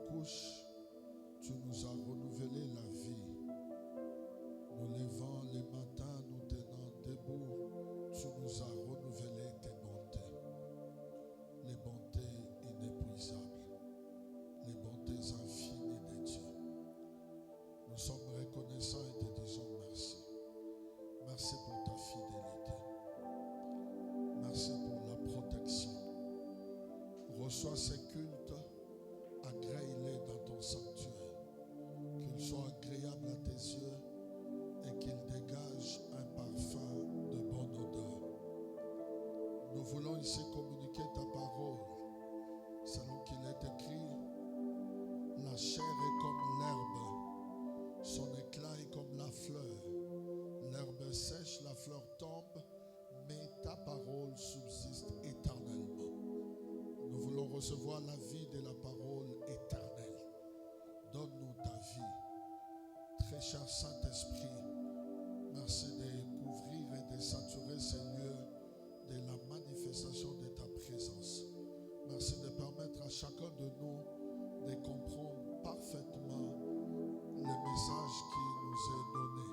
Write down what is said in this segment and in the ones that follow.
couches, tu nous as renouvelé la vie. Nous levant les matins, nous tenant debout, tu nous as renouvelé tes bontés. Les bontés inépuisables, les bontés infinies de Dieu. Nous sommes reconnaissants et te disons merci. Merci pour ta fidélité. Merci pour la protection. Reçois ces cultes, agrée-les dans ton sanctuaire. Qu'ils soient agréables à tes yeux et qu'ils dégagent un parfum de bonne odeur. Nous voulons ici communiquer ta parole, selon qu'il est écrit, la chair est comme l'herbe, son éclat est comme la fleur. L'herbe sèche, la fleur tombe, mais ta parole subsiste éternellement. Nous voulons recevoir la vie de la parole éternelle. Donne-nous ta vie. Très cher Saint-Esprit, merci de couvrir et de saturer ces lieux de la manifestation de ta présence. Merci de permettre à chacun de nous de comprendre parfaitement le message qui nous est donné.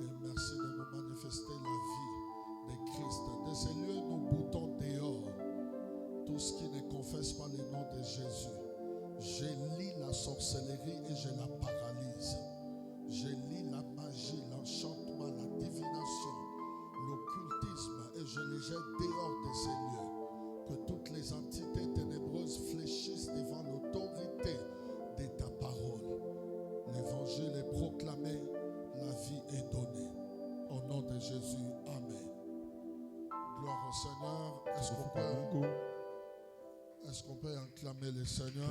Et merci de nous manifester la vie de Christ. De ces lieux, nous boutons dehors tout ce qui ne confesse pas le nom de Jésus. Je lis la sorcellerie et je la paralyse. Je lis la magie, l'enchantement, la divination, l'occultisme et je les jette dehors de ces lieux. Que toutes les entités ténébreuses fléchissent devant l'autorité de ta parole. L'évangile est proclamé, la vie est donnée. Au nom de Jésus, amen. Gloire au Seigneur. Est-ce qu'on peut acclamer le Seigneur?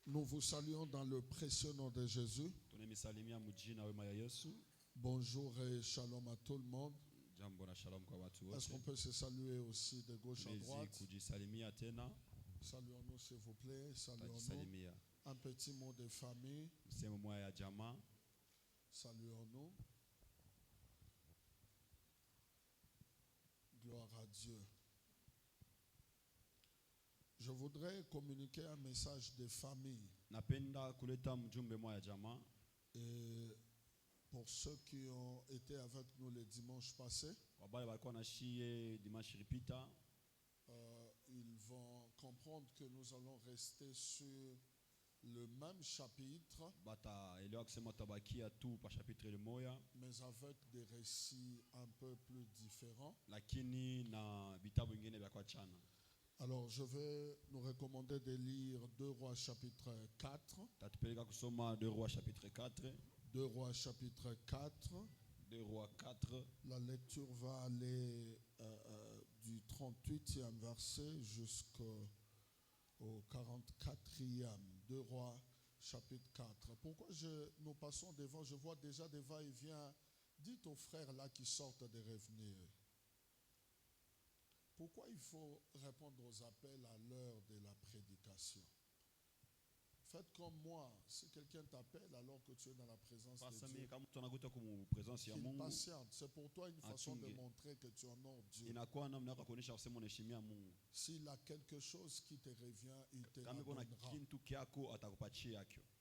Nous vous saluons dans le précieux nom de Jésus. Bonjour et shalom à tout le monde. Est-ce qu'on peut se saluer aussi de gauche à droite? Saluons-nous s'il vous plaît. Saluons-nous. Un petit mot de famille. Saluons-nous. Gloire à Dieu. Je voudrais communiquer un message de famille. Et pour ceux qui ont été avec nous le dimanche passé, ils vont comprendre que nous allons rester sur le même chapitre, mais avec des récits un peu plus différents. Alors je vais nous recommander de lire 2 Rois chapitre 4. 2 Rois chapitre 4. 2 Rois 4. La lecture va aller du 38e verset jusqu'au 44e. 2 Rois chapitre 4. Pourquoi nous passons devant? Je vois déjà des va-et-vient. Dites aux frères là qui sortent de revenir. Pourquoi il faut répondre aux appels à l'heure de la prédication? Faites comme moi. Si quelqu'un t'appelle alors que tu es dans la présence de Dieu, qu'il patiente. C'est pour toi une façon de montrer que tu honores Dieu. S'il a quelque chose qui te revient, il te la donnera.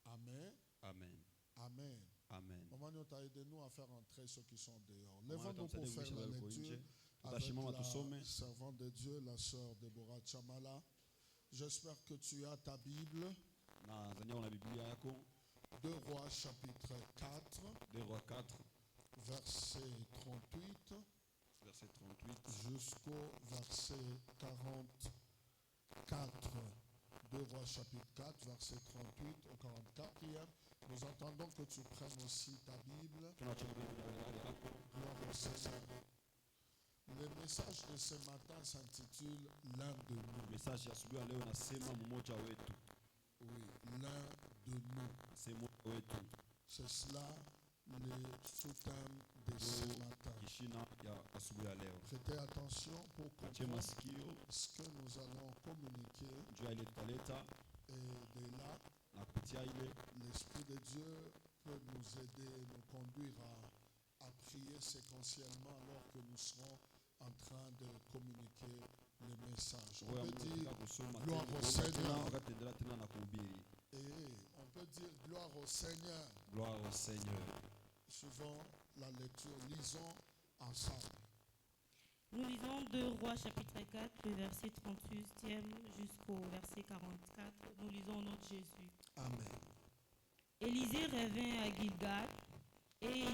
Amen. Amen. Amen. Amen. Maman, aide-nous à faire entrer ceux qui sont dehors. Lèvons-nous pour faire la lecture avec la servante de Dieu, la sœur Deborah Chamala. J'espère que tu as ta Bible. 2 Rois chapitre 4. 2 Rois 4. Verset 38. Verset 38. Jusqu'au verset 44. 2 Rois chapitre 4, verset 38 au 44e. Nous entendons que tu prennes aussi ta Bible. Gloire au Seigneur. Le message de ce matin s'intitule L'un de nous. Oui, l'un de nous. C'est cela le sous-thème de ce matin. Prêtez attention pour comprendre ce que nous allons communiquer. Et de là, l'Esprit de Dieu peut nous aider, nous conduire à à prier séquentiellement alors que nous serons en train de communiquer les messages. On peut dire gloire au Seigneur. Et on peut dire gloire au Seigneur. Gloire au Seigneur. Suivons la lecture, lisons ensemble. Nous lisons 2 Rois chapitre 4, le verset 38e jusqu'au verset 44. Nous lisons au nom de Jésus. Amen. Élisée revint à Gilgal et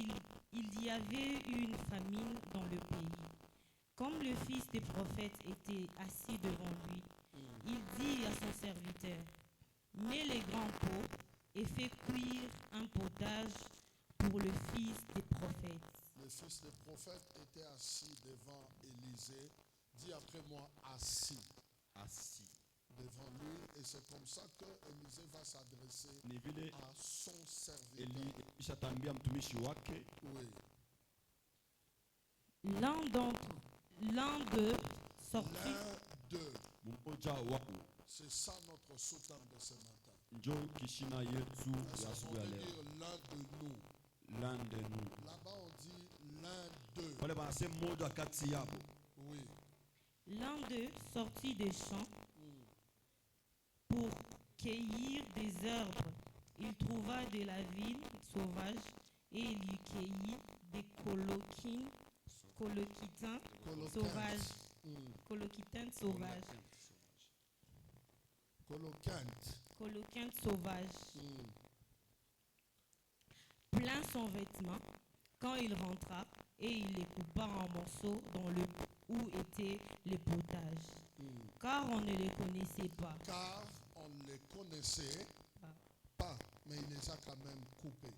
il y avait une famine dans le pays. Comme le fils des prophètes était assis devant lui, il dit à son serviteur, « Mets les grands pots et fais cuire un potage pour le fils des prophètes. » Le fils des prophètes était assis devant Élisée. Dis après moi, assis. Assis. Devant lui. Et c'est comme ça que Élisée va s'adresser à son serviteur. Oui. L'un d'eux sortit. L'un d'eux. C'est ça notre soutien de ce matin. Est-ce qu'on peut dire l'un de nous? Là-bas on dit l'un d'eux. Oui. L'un d'eux sortit des champs pour cueillir des herbes. Il trouva de la vigne sauvage et il y cueillit des coloquintins sauvages. Coloquintins sauvages. Coloquintins sauvages. Plein son vêtement quand il rentra et il les coupa en morceaux dans le où étaient les potages. Car on ne les connaissait pas. Car on ne les connaissait pas, mais il les a quand même coupés.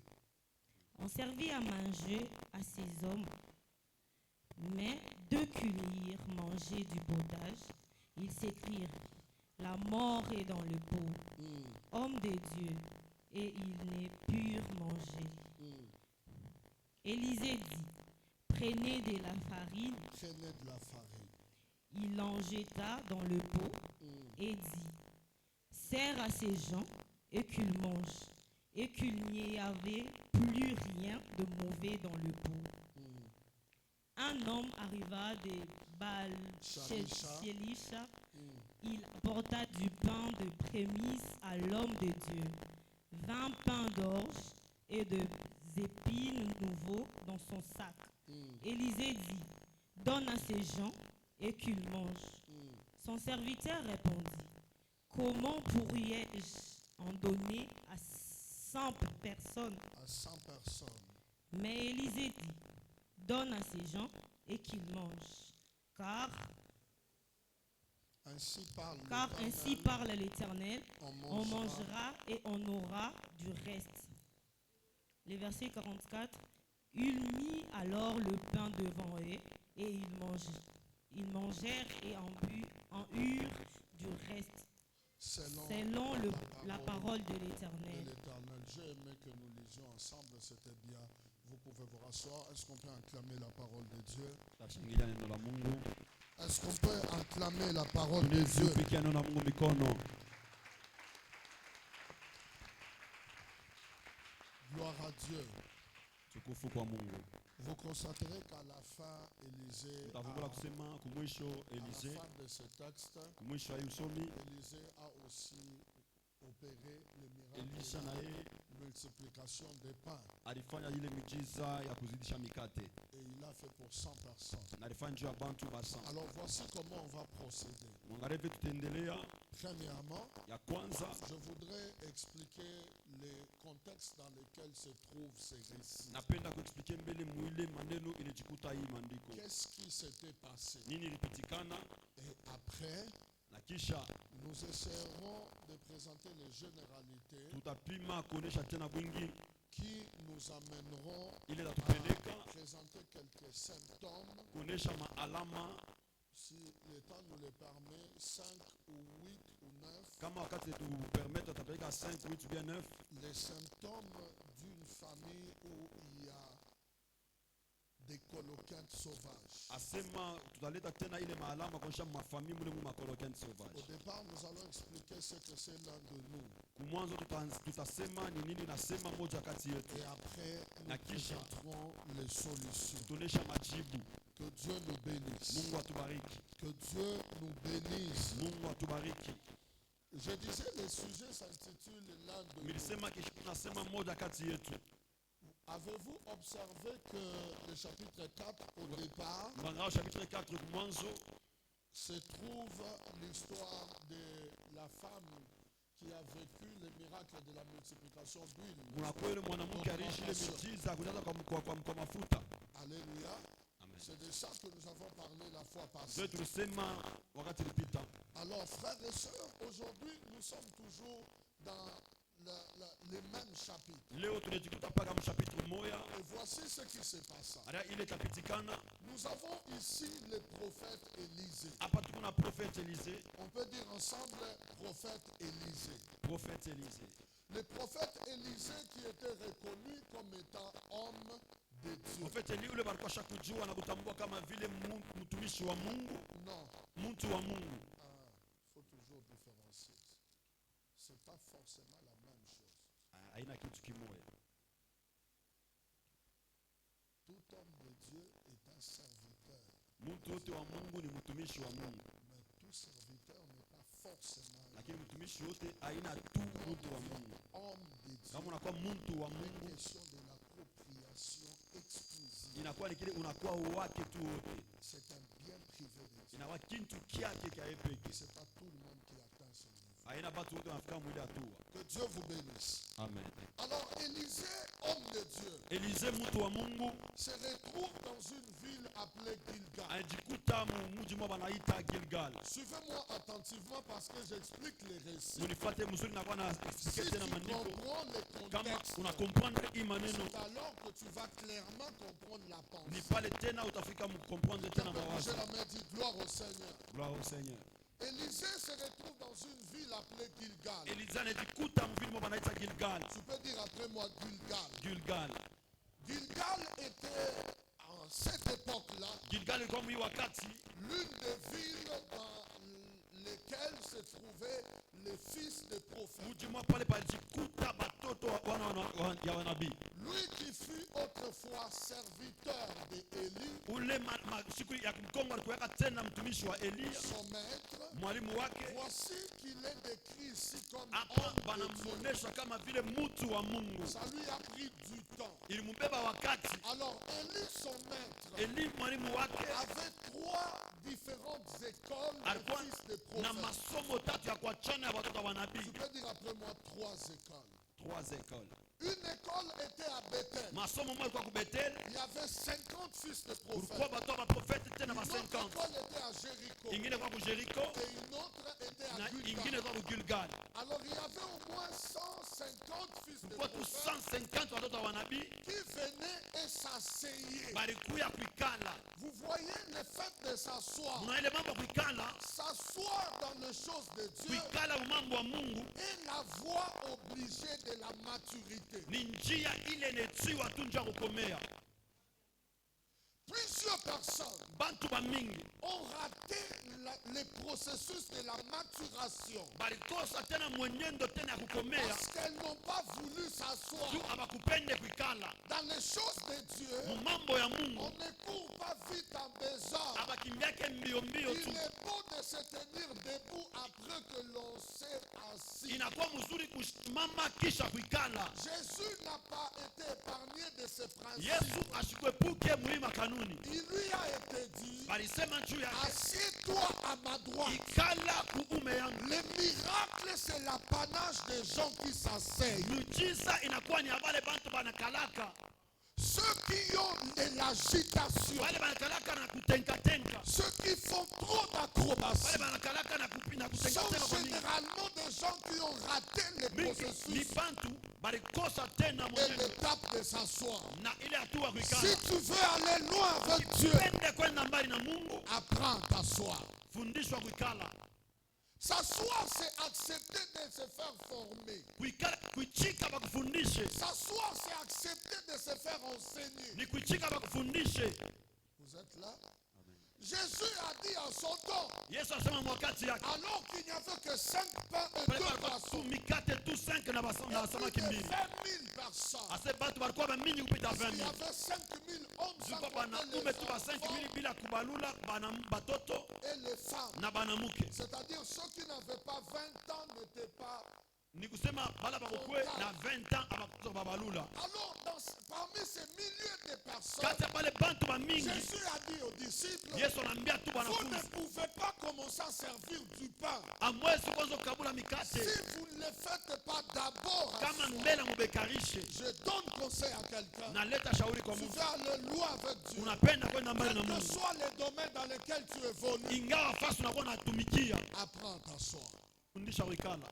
On servit à manger à ces hommes, mais deux qu'ils mangeaient du potage, ils s'écrièrent, la mort est dans le pot, homme de Dieu, et ils ne purent manger. Élisée dit, prenez de la farine. Prenez de la farine. Il en jeta dans le pot et dit, sers à ces gens et qu'ils mangent, et qu'il n'y avait plus rien de mauvais dans le pot. Un homme arriva de Baal-Shelisha. Il apporta du pain de prémisse à l'homme de Dieu, 20 pains d'orge et de épines nouveaux dans son sac. Élisée dit, donne à ces gens et qu'ils mangent. Son serviteur répondit, comment pourrais-je en donner à 100 personnes? À 100 personnes. Mais Élisée dit, donne à ces gens et qu'ils mangent. Car ainsi parle l'Éternel, on mangera et on aura du reste. Le verset 44, il mit alors le pain devant eux et ils mangèrent et en eurent du reste, selon la parole de l'Éternel. J'ai aimé que nous lisions ensemble, c'était bien. Vous pouvez vous rasseoir. Est-ce qu'on peut acclamer la parole de Dieu? Est-ce qu'on peut acclamer la parole de Dieu? Gloire à Dieu. Vous constaterez qu'à la fin, Élisée, à la fin de ce texte, Élisée a aussi opéré le miracle de la multiplication des pains. Et il a fait pour 100 personnes. Alors voici comment on va procéder. Premièrement, je voudrais expliquer les contextes dans lesquels se trouvent ces récits. Qu'est-ce qui s'était passé? Et après, nous essaierons de présenter les généralités qui nous amèneront à présenter quelques symptômes. Si le temps nous le permet, 5 ou 8 ou 9. Les symptômes d'une famille où il y a des coloquintes sauvages. Asema tutaleta tena ile maalama kuonyesha mafamii mule mu makoloken Au sauvage. départ, nous allons expliquer ce que c'est l'un de nous. Kumwanzo tutasema ni nini nasema moja kati yetu. Et après, nous Na kisha présenterons les solutions. tuonesha majibu. Que Dieu nous bénisse. Mungu atubariki. Que Dieu nous bénisse. Mungu atubariki. Je disais, le sujet s'intitule l'un de nous. Nilisema kisha tunasema moja kati yetu. Avez-vous observé que le chapitre 4, au départ, Mwanzo chapitre 4 mwanzo se trouve l'histoire de la femme qui a vécu le miracle de la multiplication d'huile. kunakuwa yule mwanamke aliishi ile miujiza kujaza kwa mafuta. Alléluia. Amen. C'est de ça que nous avons parlé la fois passée. Ndio tulisema wakati ulipita. Alors, frères et sœurs, aujourd'hui, nous sommes toujours dans les mêmes chapitres. Leo tunajikuta paka mchapitre moja. Et voici ce qui se passe. Ara ile kapitikana Nous avons ici le prophète Élisée. hapa tuko na prophète Élisée. On peut dire ensemble prophète Élisée. Prophète Élisée. Le prophète Élisée qui était reconnu comme étant homme de Dieu. Prophète Élie ule balikuwa shakujua na kutambua kama vile mtumishi wa Mungu, Non, mtu wa Mungu. faut toujours différencier. C'est pas forcément la même chose. Haina kitu kimoja. Tout homme de Dieu est un serviteur. Mtu wote wa Mungu ni mtumishi wa Mungu. Mais tout serviteur n'est pas forcément Lakini mtumishi wote haina tu mtu wa Mungu. homme de Dieu. Kama unakuwa mtu wa Une Mungu, question de l'appropriation exclusive. inakuwa ni kile unakuwa wake tu wote. C'est un bien privé de Dieu. Inakuwa kitu kyake kya peke. C'est pas tout le monde qui atteint ce niveau. Haina batu wote wanafika mwili hatua. Que Dieu vous bénisse. Amen. Alors Élisée, homme de Dieu, Élisée mtu wa Mungu se retrouve dans une ville appelée Gilgal. anajikuta mji mmoja wanaita Gilgal. Suivez-moi attentivement parce que j'explique les récits. Munifuate mzuri na bwana Si explique tu tena maandiko. comprends le Kama contexte, una comprendre hii maneno c'est alors que tu vas clairement comprendre la ni pensée. pale tena utafika comprendre tena mawazo. J'ai la main dit gloire au Seigneur. Gloire au Seigneur. Élisée se retrouve dans une ville appelée Gilgal. Élisée anajikuta mvili mmoja wanaita Gilgal. Tu peux dire après moi Gilgal. Gilgal. Gilgal était en cette époque-là Gilgal ilikuwa mwi wakati l'une des villes dans lesquelles se trouvaient les fils des prophètes. mji mmoja pale palijikuta batoto ya wanabii. Lui qui fut autrefois serviteur d'Élie, Ule siku ya kumkongo alikuwa tena mtumishi wa Elia, son maître, mwalimu wake. voici qu'il est décrit ici comme Hapa homme de Dieu. banamuonesha kama vile mtu wa Mungu. Ça lui a pris du temps. Ilimbeba wakati. Alors Élie, son maître, Eli mwalimu wake avait trois différentes écoles alikuwa de fils des na prophètes. masomo tatu ya kuachana ya watoto wa Tu wanabii. peux dire après moi trois écoles. 3 écoles. Une école était à Bethel. Masomo moja kwa Bethel, Il y avait 50 fils de kulikuwa prophètes. batoto wa profeti tena Une ma autre 50. école était à Jéricho. Ingine kwa Jericho Et une autre était na à ingine Gilgal. kwa Gilgal. Alors il y avait au moins 150 fils de Kulikuwa tu prophètes 150 watoto wa wanabii qui venaient et s'asseyaient. balikuya kuikala. Vous voyez le fait de s'asseoir. Muna ile mambo ya kuikala, S'asseoir dans les choses de Dieu kuikala mambo ya Mungu est la voie obligée de la maturité. ni njia ile inetiwa tu njia kukomea. Plusieurs personnes Bantu ba mingi ont raté le processus de la maturation balikosa tena mwenendo tena ya kukomea parce qu'elles n'ont pas voulu s'asseoir. juu abakupende kuikala Dans les choses de Dieu, mu mambo ya on Mungu. ne court pas vite en besoin. Abakimbiake mbio mbio Il tu. est beau de se tenir debout après que l'on s'est assis. Inakuwa mzuri kusimama kisha kuikala. Jésus n'a pas été épargné de ce principe. Yesu ashikuepuke muima kanuni. Il lui a été dit, Balisema juu yake assieds-toi à ma droite. ikala kuume yangu. Le miracle, c'est l'apanage des gens qui s'asseyent. Miujiza inakuwa ni abale bantu banakalaka. Ceux qui ont de l'agitation, Wale banakalaka na kutenka. ceux qui font trop Wale d'acrobatie, banakalaka na kutenka sont kwa mingi. généralement des gens qui ont raté le Mingi ni processus bantu balikosa tena et mwenendo l'étape de s'asseoir. na ile hatua Si kuikala. tu veux aller loin avec Dieu, Pende kwenda mbali na Mungu, apprends à t'asseoir. fundishwa kuikala. S'asseoir, c'est accepter de se faire former. Kuichika bakufundishe. S'asseoir, c'est accepter de se faire enseigner. Ni kuichika bakufundishe. Vous êtes là? Jésus a dit en son temps, Yesu asema mwakati yake. alors qu'il n'y avait que 5 pains et 2 poissons, mikate tu 5 na plus samaki de 20 mbili. 000 personnes. Ase batu balikuwa bamingi kupita Il y 20,000. avait 5 000 hommes sans Zilikuwa compter banaume les tu ba 5,000 enfants bila kubalula batoto et les femmes. na banamuke. C'est-à-dire ceux qui n'avaient pas 20 ans n'étaient pas. Ni kusema bala bakukwe na 20 ans abakuza babalula. Alors parmi ces milliers de personnes, Kati ya pale bantu bamingi, Jésus a dit aux disciples, Yesu anambia tu vous ne banafunzi, pouvez pas commencer à servir du pain amwezi kwanza kukabula si mikate vous ne le faites pas d'abord à kama soi. mbele mubekarishe. Je donne conseil à quelqu'un. Naleta shauri kwa Tu mtu. fais alléluia avec Dieu. Unapenda kwenda mbele na Quels que Mungu. soient les domaines dans lesquels tu es venu, Ingawa fasi unakuwa unatumikia, apprends à t'asseoir. fundisha wikala.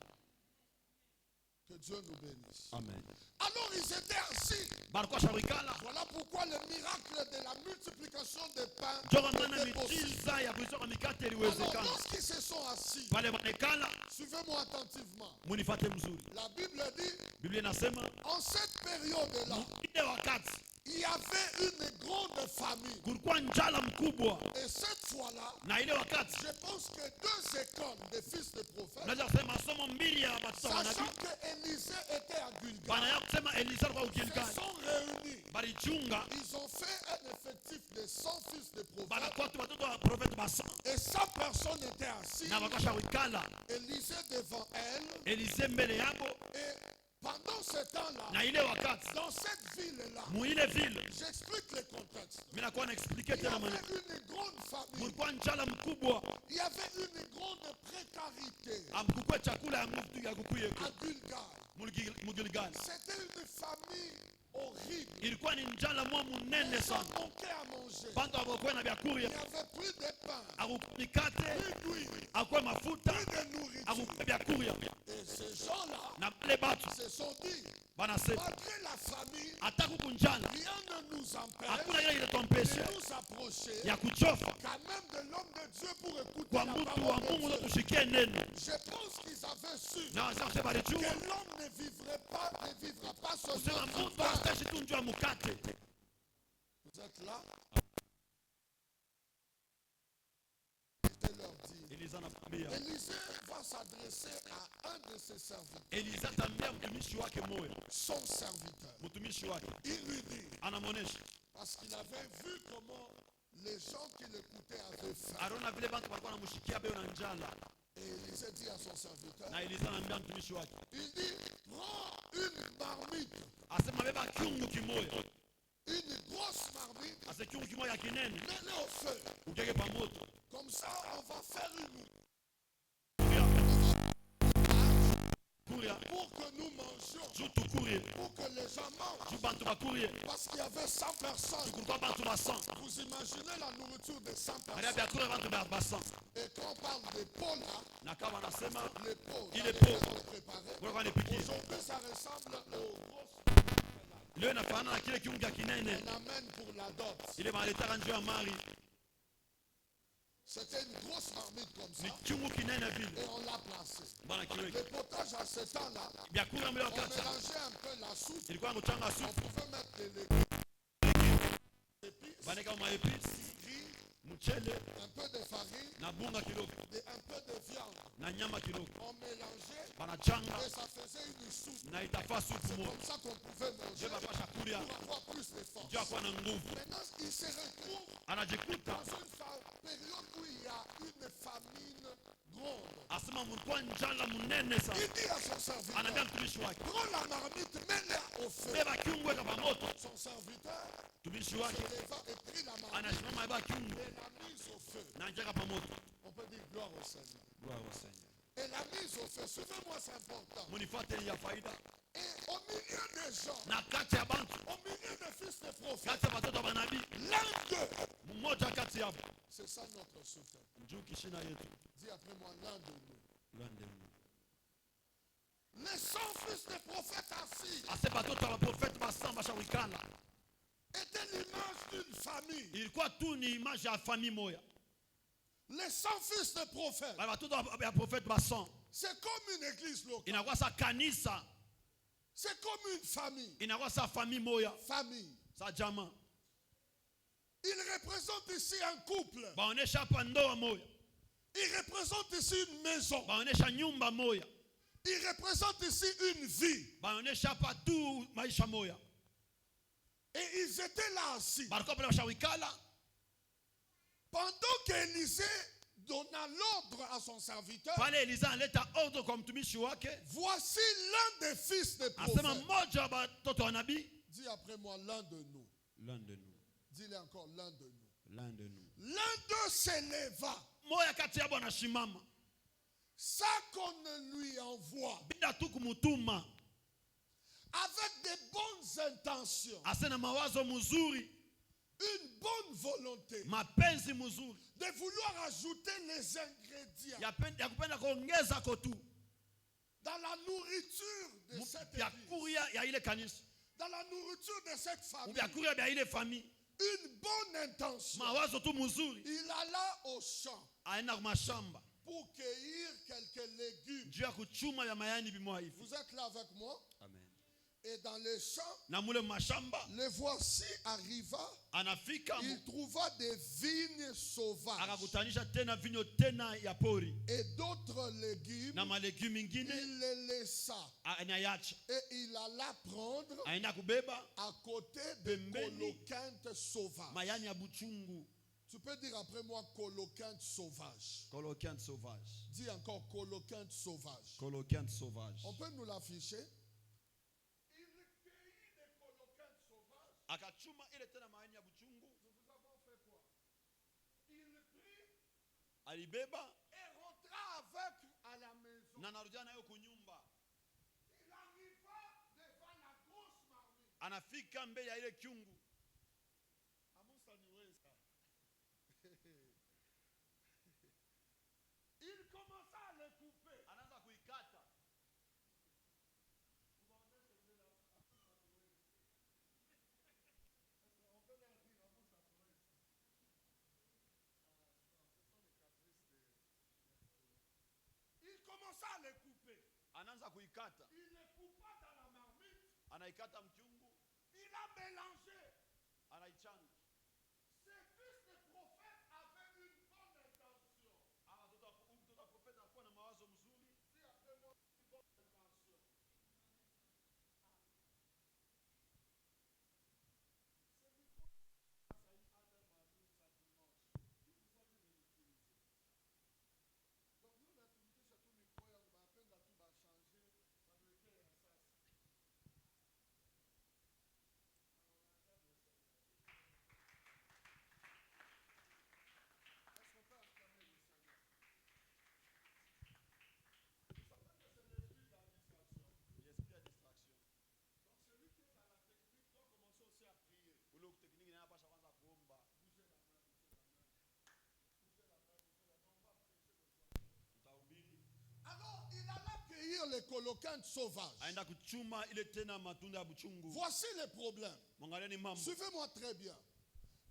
Que Dieu nous bénisse. Amen. Alors ils étaient assis. Balikuwa shawikala. Voilà pourquoi le miracle de la multiplication des pains Joka maana était possible. miujiza ya kuisoka mikate Alors iliwezekana. lorsqu'ils se sont assis, Pale wanekala, suivez-moi attentivement. munifate mzuri. La Bible dit, Biblia inasema en cette période-là, ile wakati il y avait une grande famine. kulikuwa njala mkubwa, Et cette fois-là, na ile wakati je pense que 2 écoles de fils de prophètes, naweza kusema masomo mbili ya batoto wa sachant nabii, que Élisée était à Gilgal, bana ya kusema Elisa kwa se Gilgali, sont réunis. balichunga Ils ont fait un effectif de 100 fils de prophètes. banakuwa tu batoto wa profeti basa Et 100 personnes étaient assises. na bakasha wikala Élisée devant elle. Elise mbele yabo. Et pendant ce temps-là, Na ile wakati dans cette ville-là, mu ile ville, j'explique le contexte. mimi nakuwa naexplike Il y tena avait maneno, une grande famine. mulikuwa njala mkubwa, Il y avait une grande précarité amkukwe chakula ya nguvu ya kukuyeko à Gilgal. mugilgali. C'était une famille horrible. Ilikuwa ni njala mwa munene Les gens sana, manquaient à manger. bantu abakuwe na Il vyakurya, n'y avait plus de pain, mikate plus d'huile, akuwe mafuta, plus de nourriture. akuwe vyakurya. Et ces gens-là Na bale batu se sont dit, banasema malgré la famine, hata kukunjala rien ne nous hakuna empêche ile iletompesha de nous approcher ya kuchofa quand même de l'homme de Dieu pour écouter kwa la mtu wa parole de Mungu, ndo Dieu. tushikie neno. Je pense qu'ils avaient su Na sasa balijua que l'homme ne vivra pas kusema seulement du mtu pain. ataishi tu njuu ya mukate. Vous êtes là? Je leur dis, Elisa anamwambia, Élisée va s'adresser à un de ses serviteurs, Elisa atambia mtumishi wake moyo, son serviteur. mtumishi wake Il lui dit, anamwonesha, parce qu'il avait vu comment les gens qui l'écoutaient avaient faim. Arona vile bantu walikuwa wanamshikia beo na njala. Et Élisée dit à son serviteur, Na Elisa anambia mtumishi wake, il dit, prends une marmite, asema beba kiungu kimoya, une grosse marmite, ase kiungu kimoya kinene, mets-le au feu. ujege pa moto. Comme ça, on va faire une Kuria, pour que nous mangions, juu tukurie, pour que les gens mangent. juu bantu bakurie, Parce qu'il y avait 100 personnes. kulikuwa bantu basan. Vous imaginez la nourriture de 100 Maria personnes. vyakula bantu ba basan. Et quand on parle de peau là, Na kama anasema les peaux, Il dans est lesquelles pauvre. on préparait, kwa nipikie. aujourd'hui ça ressemble aux grosses. Leo inafanana na kile kiungu kinene. On amène pour la dot. Ile maletaka njoo ya mari. C'était une grosse marmite comme Ni ça. kiungu kinene vile. Et on l'a placé. Bana Le kiweke. potage à ce temps-là, Vyakula mbele on wakati. mélangeait un peu la soupe. Ilikuwa mchanga On supu. pouvait mettre des légumes, épices, Baneka maepisi, riz, mchele un peu de farine na bunga kidogo et un peu de viande. na nyama kidogo. On mélangeait Banachanga et ça faisait une soupe. na itafaa supu C'est moja. comme ça qu'on pouvait manger Ndio bapasha kulia pour avoir plus de force. ndio akuwa na nguvu. Maintenant, il se retrouve Anajikuta dans une période où il y a une famine grande. asema mlikuwa njala munene sana. Il dit à son serviteur, Anaambia mtumishi wake, prends la marmite, mets-la au feu. beba kiungu weka pa moto. Son serviteur Mtumishi se wake leva et prit la marmite anasimama beba kiungu et l'a mise au feu. na njeka pa moto. On peut dire gloire au Seigneur. Gloire au Seigneur. Et la mise au feu, suivez-moi, c'est important. Munifuate ya faida. Et au milieu des gens, Na kati ya bantu, au milieu des fils de prophètes, kati ya watoto wa manabii, l'un d'eux, mmoja kati yao c'est ça notre soutien. njoo kishina yetu. Dis après moi, l'un de nous. Lwandemu. Les 100 fils de prophètes assis Ase batoto wa profeti basamba shawikala. étaient l'image d'une famille. Ilikuwa tu ni image ya famille moya. Les 100 fils de prophètes. Watoto ya prophète basan. C'est comme une église locale. Inakuwa sa kanisa. C'est comme une famille. Inakuwa sa famille moya. Famille. Sa jama. Il représente ici un couple. Baonesha hapa ndoa moya. Il représente ici une maison. Baonesha nyumba moya. Il représente ici une vie. Baonesha hapa tu maisha moya. Et ils étaient là assis. Bariko pale bashawikala. Pendant qu'Élisée donna l'ordre à son serviteur, Pale Elisa aleta ordre kwa mtumishi wake. voici l'un des fils de Asema prophètes. mmoja wa watoto wa nabii. Dis après moi, l'un de nous. L'un de nous. Dis-le encore, l'un de nous. L'un de nous. L'un d'eux s'éleva Moya kati yabo anashimama. sans qu'on ne lui envoie, Bila tu kumutuma. avec des bonnes intentions, Asena mawazo mzuri. une bonne volonté Mapenzi mzuri. de vouloir ajouter les ingrédients Ya kupenda kuongeza kotu. dans la nourriture de cette Ya église, kuria ya ile kanisa. dans la nourriture de cette famille. Ya kuria ya ile famille. Une bonne intention. Mawazo tu mzuri. Il alla au champ Aenda kwa mashamba. pour cueillir quelques légumes. Juu ya kuchuma ya mayani bimwa hivi. Vous êtes là avec moi? Amen. Et dans les champs, Na mule mashamba le voici arriva. anafika Il trouva des vignes sauvages akakutanisha tena vinyo tena ya pori et d'autres légumes. na malegumi mingine Il les laissa anayacha. et il alla prendre Aenda kubeba à côté des Pembeni. coloquintes sauvages. mayani ya buchungu. Tu peux dire après moi coloquintes sauvages. Coloquinte sauvage. Dis encore coloquintes sauvages. Coloquinte sauvage. On peut nous l'afficher? Akachuma ile tena mayani ya buchungu. Nous avons fait quoi? Il prit Alibeba et rentra avec à la maison. na narudia nayo kunyumba. Il arriva devant la grosse marmite. Anafika mbele ya ile kyungu. Amusa niweza. Il commença à le couper. Anaanza kuikata. Il commença à le couper. Anaanza kuikata. Il le coupa dans la marmite. Anaikata mkyungu. Il a mélangé. Anaichanga. Ces fils de prophètes avaient une bonne intention. Mtoto wa profeta anakuwa na mawazo mzuri. Dis après moi, une bonne intention. Donc nous, on a tout mis sur tout micro, on va à peine tout va changer, ça veut dire ça. Est-ce qu'on peut acclamer le Seigneur? Vous savez que c'est l'esprit de la distraction. L'esprit ya distraction. Donc celui qui est dans la technique doit commencer aussi à prier. Ule tekniki na hapa shaanza kuomba. Bougez la main, bougez la main. Bougez la main, bougez la main. On va prêcher le soir. Tutahubiri. Alors, il alla cueillir les coloquintes sauvages. Aenda kuchuma ile tena matunda ya buchungu. Voici le problème. Mwangalieni mambo. Suivez-moi très bien.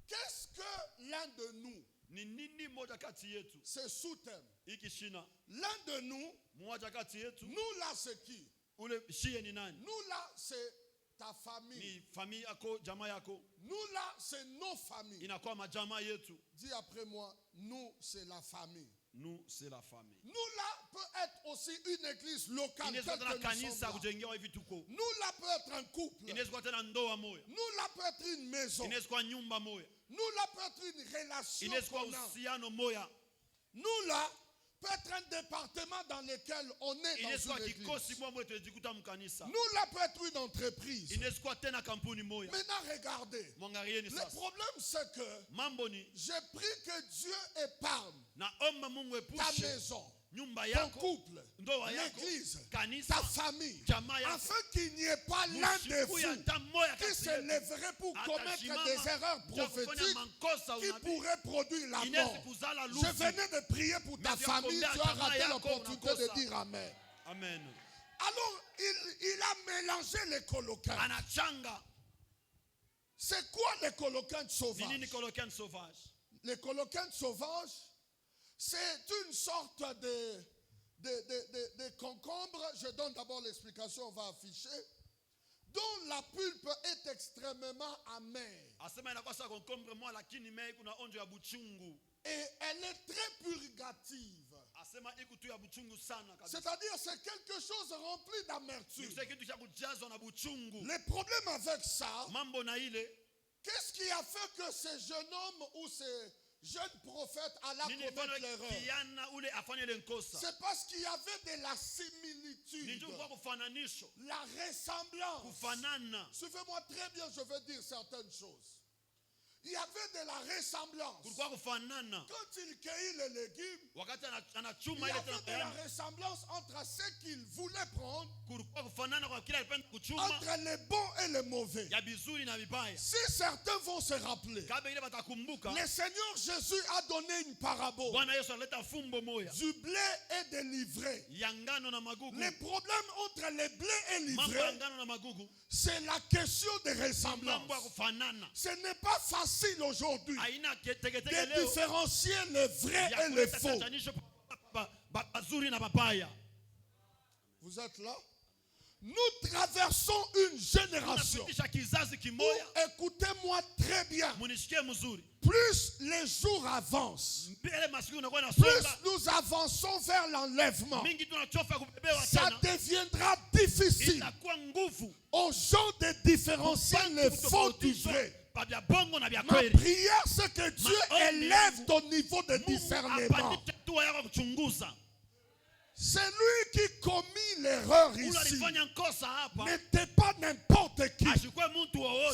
Qu'est-ce que l'un de nous, Ni nini moja kati yetu? c'est sous-thème, Hiki shina. l'un de nous, Moja kati yetu. nous là c'est qui? Ule shie ni nani? Nous là c'est ta famille. Ni famille yako, jamaa yako. Nous là c'est nos familles. Inakuwa majamaa yetu. Dis après moi, nous c'est la famille. Nous c'est la famille. Nous là peut être aussi une église locale. Inaweza telle kuwa que tena nous sommes kanisa là. kujengewa hivi tuko. Nous là peut être un couple. Inaweza kuwa tena ndoa moja. Nous là peut être une maison. Inaweza kuwa nyumba moja. Nous là peut être une relation. Inaweza kuwa qu'on a. uhusiano moja. Nous là peut être un département dans lequel on est Inaweza dans kuwa une kikosi église. moja mwetu tunajikuta mkanisa. Nous là peut être une entreprise. Inaweza kuwa tena kampuni moja. Maintenant regardez. Mwangalieni Le sasa. problème c'est que Mambo ni j'ai pris que Dieu épargne naomba Mungu ta epushe maison, nyumba ton yako, couple, ndoa yako, l'église, kanisa, ta famille, jamaa yako. afin qu'il n'y ait pas l'un de Musikuye vous hata mmoja qui kati se yetu lèverait pour commettre atasimama des erreurs juu ya kufanya prophétiques makosa qui unabii. pourraient produire la Inaweza mort. kuzala Je lufu. venais de prier pour ta Mais famille, Dieu tu as raté yako, l'opportunité de unakosa. dire Amen. Amen. Alors, il a mélangé les coloquins. Anachanga. C'est quoi les coloquins Ni sauvages? nini coloquin sauvage? Les coloquins sauvages, C'est une sorte de concombre. Je donne d'abord l'explication, on va afficher. Dont la pulpe est extrêmement amère. Et elle est très purgative. C'est-à-dire c'est quelque chose rempli d'amertume. Le problème avec ça, qu'est-ce qui a fait que ce jeune homme ou ce jeune prophète alla commettre l'erreur? C'est parce qu'il y avait de la similitude, la ressemblance. Suivez-moi très bien, je vais dire certaines choses. Il y avait de la ressemblance. Quand il cueillit les légumes, il y avait de la ressemblance entre ce qu'il voulait prendre, entre les bons et les mauvais. Si certains vont se rappeler, le Seigneur Jésus a donné une parabole du blé et de l'ivraie. Le problème entre les blés et l'ivraie, c'est la question de ressemblance. Ce n'est pas facile aujourd'hui de différencier le vrai et le faux. Vous êtes là? Nous traversons une génération où, écoutez-moi très bien, plus les jours avancent, plus nous avançons vers l'enlèvement, ça deviendra difficile aux gens de différencier le faux du vrai. Ma prière, c'est que Dieu élève ton niveau de discernement. Celui qui commit l'erreur ici n'était pas n'importe qui.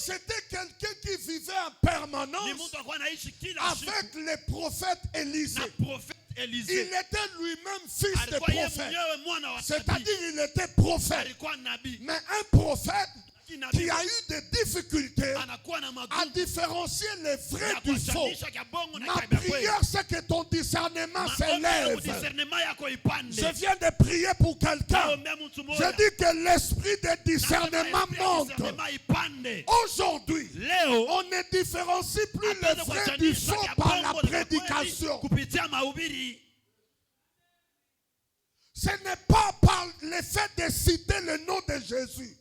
C'était quelqu'un qui vivait en permanence avec le prophète Élisée. Il était lui-même fils de prophète. C'est-à-dire il était prophète. Mais un prophète qui a eu des difficultés à différencier le vrai du faux. Ma prière, c'est que ton discernement s'élève. Je viens de prier pour quelqu'un. Je dis que l'esprit de discernement monte. Aujourd'hui, on ne différencie plus le vrai du faux par la prédication. Ce n'est pas par le fait de citer le nom de Jésus.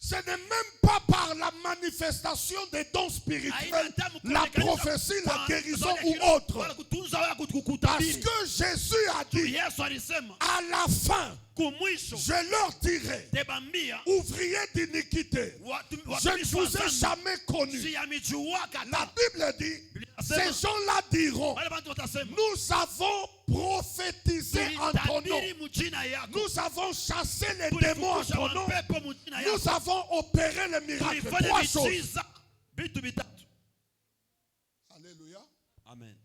Ce n'est même pas par la manifestation des dons spirituels, la prophétie, la guérison ou autre. Parce que Jésus a dit, à la fin, je leur dirai, ouvriers d'iniquité, je ne vous ai jamais connu. La Bible dit, ces gens-là diront, nous avons prophétisé en ton nom, nous avons chassé les démons en ton nom, nous avons opéré les miracles. Trois choses. Alléluia. Amen.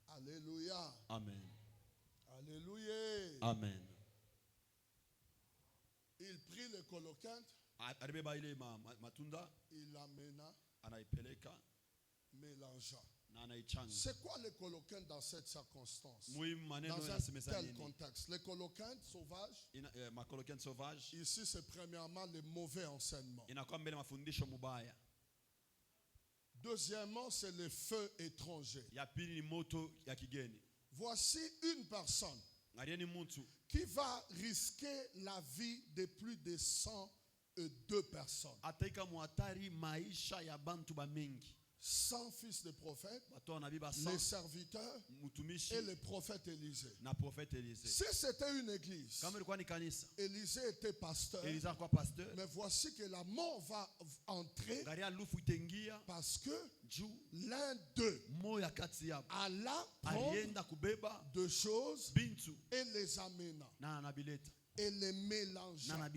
Alléluia. Amen. Alléluia. Amen. Il prit le colocante, il l'amena, mélangea. C'est quoi le colocante dans cette circonstance? Dans un tel contexte. Le colocante sauvage, ici c'est premièrement le mauvais enseignement. Deuxièmement, c'est le feu étranger. Voici une personne qui va risquer la vie de plus de 102 personnes. 100 fils de prophètes, les serviteurs et le prophète Élisée. Si c'était une église, Élisée était pasteur, mais voici que la mort va entrer parce que l'un d'eux alla prendre deux choses et les amena et les mélangea.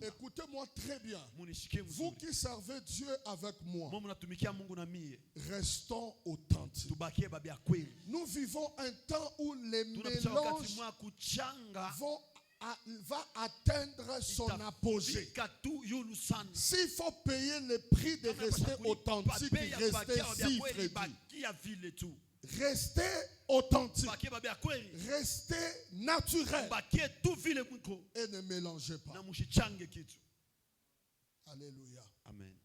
Écoutez-moi très bien. Vous qui servez Dieu avec moi, restons authentiques. Nous vivons un temps où les mélanges va atteindre son apogée. S'il faut payer le prix de rester authentique, restez authentique, restez naturel et ne mélangez pas. Alléluia. Amen.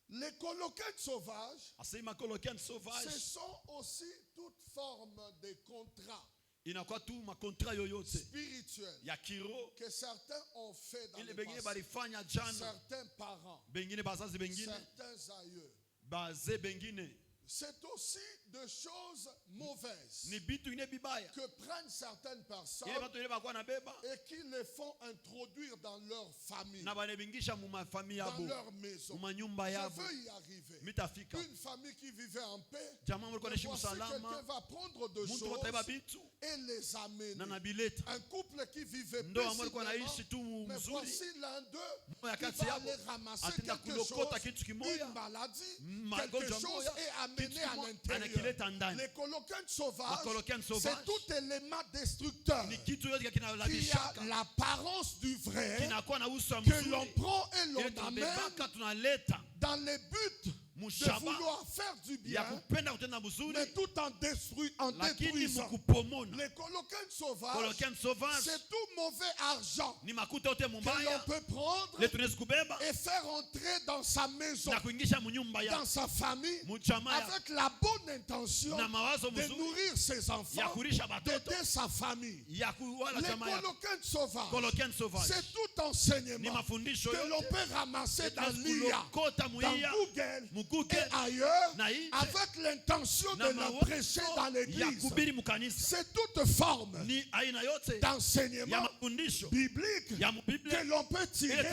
Les coloquettes sauvages, Asema kolokeni ce sauvage. sont aussi toute forme de contrat Inakuwa tu makontra yoyote spirituel ya kiro que certains ont fait dans ile le bengine passé. balifanya jana, Certains parents, bengine bazazi bengine certains aïeux. baze bengine C'est aussi des choses mauvaises ni bitu ine bibaya que prennent certaines personnes ile batu ile bakuwa na beba et qui les font introduire dans leur famille, na banebingisha mu mafamili dans yabo leur maison. mu manyumba Je yabo. veux y arriver. Mitafika Une famille qui vivait en paix, jamaa mulikuwa naishi voici quelqu'un msalama, va prendre de muntu wataiba choses bitu et les amener. na nabileta Un couple qui vivait ndoa ambayo alikuwa paisiblement, naishi tu mais mzuri, voici l'un d'eux moya qui kati va yabo aller ramasser atenda quelque chose, kulokota kitu kimoya, une maladie, magonjwa quelque chose moya, et amener kitu à kimoya, l'intérieur. anakileta ndani. Les coloquens sauvages, Makolokeni c'est sauvage tout élément destructeur ni kitu yote qui a kinalabishaka l'apparence du vrai kinakuwa na uso que l'on mzuri prend et ile l'on amène tunabebaka tunaleta dans le but de mushaba vouloir faire du ya bien, kupenda kutenda mzuri, mais tout en lakini détruisant. mukupomona. Les coloquens sauvages, Kolokeni sauvage c'est tout mauvais argent ni makuta yote que l'on mubaya peut prendre ile tunaweza kubeba et faire entrer dans sa maison, na kuingisha munyumba dans ya sa famille, muchama ya avec la bonne intention na mawazo de mzuri nourrir ses ya enfants, kulisha batoto d'aider sa famille. ya kuwala Les chama ya coloquens sauvages, kolokeni sauvage c'est tout ni enseignement mafundisho que l'on yote peut ramasser dans tunaweza l'IA, kulokota dans muia Google muguge et ailleurs, na nje avec l'intention de na le prêcher dans mawazo ya l'église. kubiri mukanisa. C'est toute forme Ni aina yote ya d'enseignement mafundisho biblique ya mubiblia que l'on peut tirer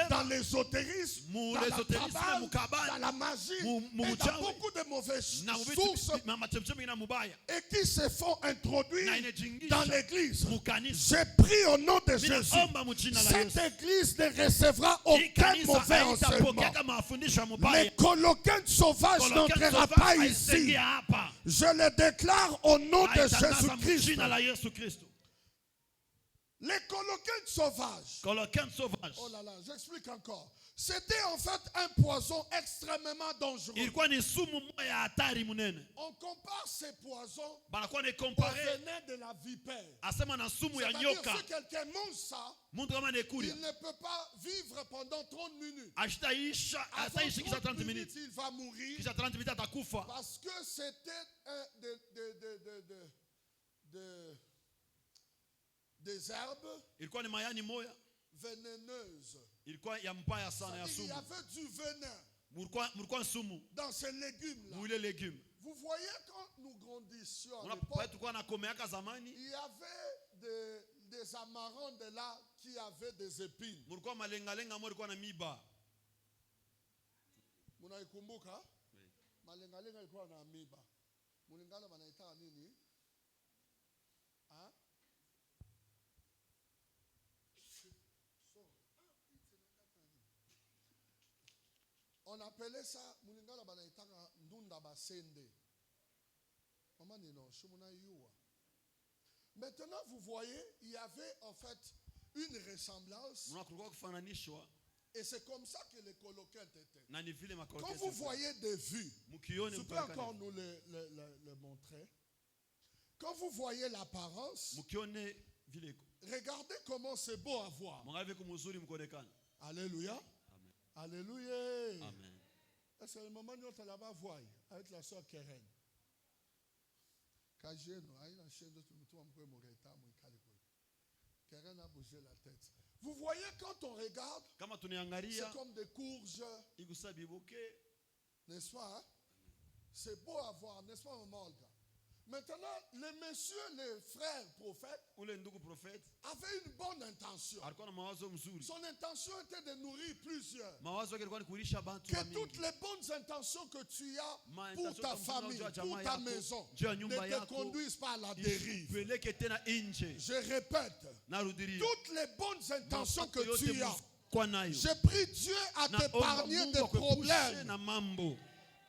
dans l'ésotérisme, mu dans la esoterisme na cabale, mukabali dans la magie mu et dans uchawi beaucoup de mauvaises na sources machemchemi ina mubaya et qui se font introduire na dans inajingisha l'église. mukanisa. J'ai pris au nom de Jésus. Ninaomba mjina la Cette Yesu, église ne recevra hii aucun kanisa mauvais enseignement. haitapokea mafundisho ya Les mubaya. coloquens sauvages Kolokeni n'entrera sauvage pas ici. haisengia hapa. Je le déclare au nom de Haitangaza Jésus-Christ. mjina la Yesu Kristo. Les coloquens sauvages. Kolokeni sauvage Oh là là, j'explique encore. C'était en fait un poison extrêmement dangereux. ilikuwa ni sumu moja ya hatari munene. On compare ces poisons Banakuwa ni au compare venin de la vipère. asema na sumu ya C'est-à-dire, nyoka. si quelqu'un mange ça, Mtu kama il nekulia ne peut pas vivre pendant 30 minutes. ashitaisha Avant ataishi kisha 30 minutes, minutes, il va mourir kisha 30 minutes atakufa, parce que c'était des herbes ilikuwa ni mayani moya, vénéneuses. ilikuwa ya mbaya sana ya Il y sumu. avait du venin Mulikuwa sumu dans ces légumes-là. mwile legume. Vous voyez, quand nous grandissions à Unapokuwa l'époque, tulikuwa nakomeaka zamani, il y avait des amarandes là qui avaient des épines. mulikuwa malengalenga mo ilikuwa na miba. Munaikumbuka? Malengalenga ilikuwa na miba. Mulingala wanaita nini? Ah? On appelait ça mulingala wanaita ndunda basende. Maman dit non, shumuna yuwa. Maintenant, vous voyez, il y avait en fait une ressemblance. Kulikuwa kufananishwa Et c'est comme ça que les coloquens étaient. na ni vile Quand makolokeni. vous voyez des vues, Mukione je peux mkolokeni. encore nous le montrer. Quand vous voyez l'apparence, Mukione vile iko. regardez comment c'est beau à voir. Mwangalie kumuzuri mkonekana. Alléluia. Amen. Alléluia. Amen. Et c'est le moment où on là-bas voir avec la soeur Keren. Keren a bougé la tête. Vous voyez, quand on regarde, Kama c'est tunaangalia comme des courges, igusa bibuke, n'est-ce pas? Hein? C'est beau à voir, n'est-ce pas, maman Olga? Maintenant, les messieurs, les frères prophètes, ule ndugu prophet avaient une bonne intention. alikuwa na mawazo mzuri. Son intention était de nourrir plusieurs. Mawazo yake ilikuwa ni kulisha bantu Que wa toutes mingi. les bonnes intentions que tu as Ma pour intention ta kama mzuri famille, unajua pour jamaa ta yako, maison, juu ya ne nyumba te yako, conduisent pas à la dérive. peleke tena nje. Je répète, Narudiria. toutes les bonnes intentions que Mapato tu yote as, kwa nayo. je prie Dieu à Naomba t'épargner Mungu des akuepushe problèmes. na mambo.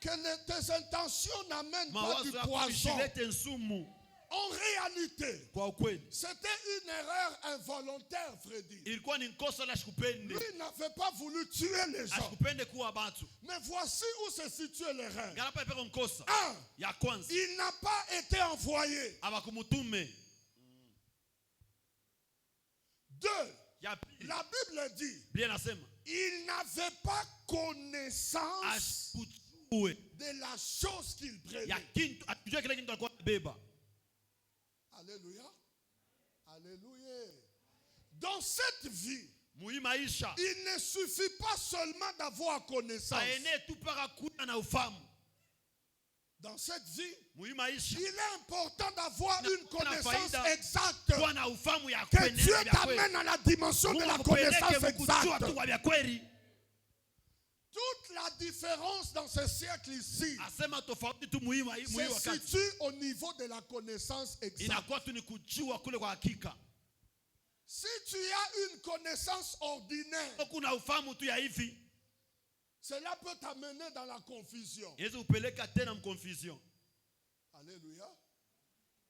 Que tes intentions n'amènent pas Mawazo du yako poison. isilete nsumu. En réalité, Kwa ukweli c'était une erreur involontaire, Freddy. ilikuwa ni kosa la shikupende. Lui n'avait pas voulu tuer les gens. Ashikupende kuwa batu. Mais voici où se situe l'erreur. Ngalapa ipeko nkosa. Un, Ya kwanza il n'a pas été envoyé. abakumutume. Deux, Ya pili. La Bible dit, Biblia inasema il n'avait pas connaissance asikujue de la chose qu'il ya prenait. kintu, atujue kile kintu alikuwa anabeba. Alléluia. Alléluia. Dans cette vie, Mui maisha il ne suffit pas seulement d'avoir connaissance. aene tu para kuwa na ufahamu. Dans cette vie, Mui maisha il est important d'avoir Na- une connaissance faida exacte. kuwa na ufahamu ya Que kwenye Dieu vya kweli. t'amène à la dimension de Mungu la akupeleke connaissance kujua exacte. tu kwa vya kweli. Toute la différence dans ce siècle ici Asema tofauti tu muhimu se wakati. situe au niveau de la connaissance exacte. Inakuwa tu ni kujua kule kwa hakika. Si tu as une connaissance ordinaire, Kuna ufahamu tu ya hivi, cela peut t'amener dans la confusion. inaweza kupeleka tena mconfusion. Alléluia.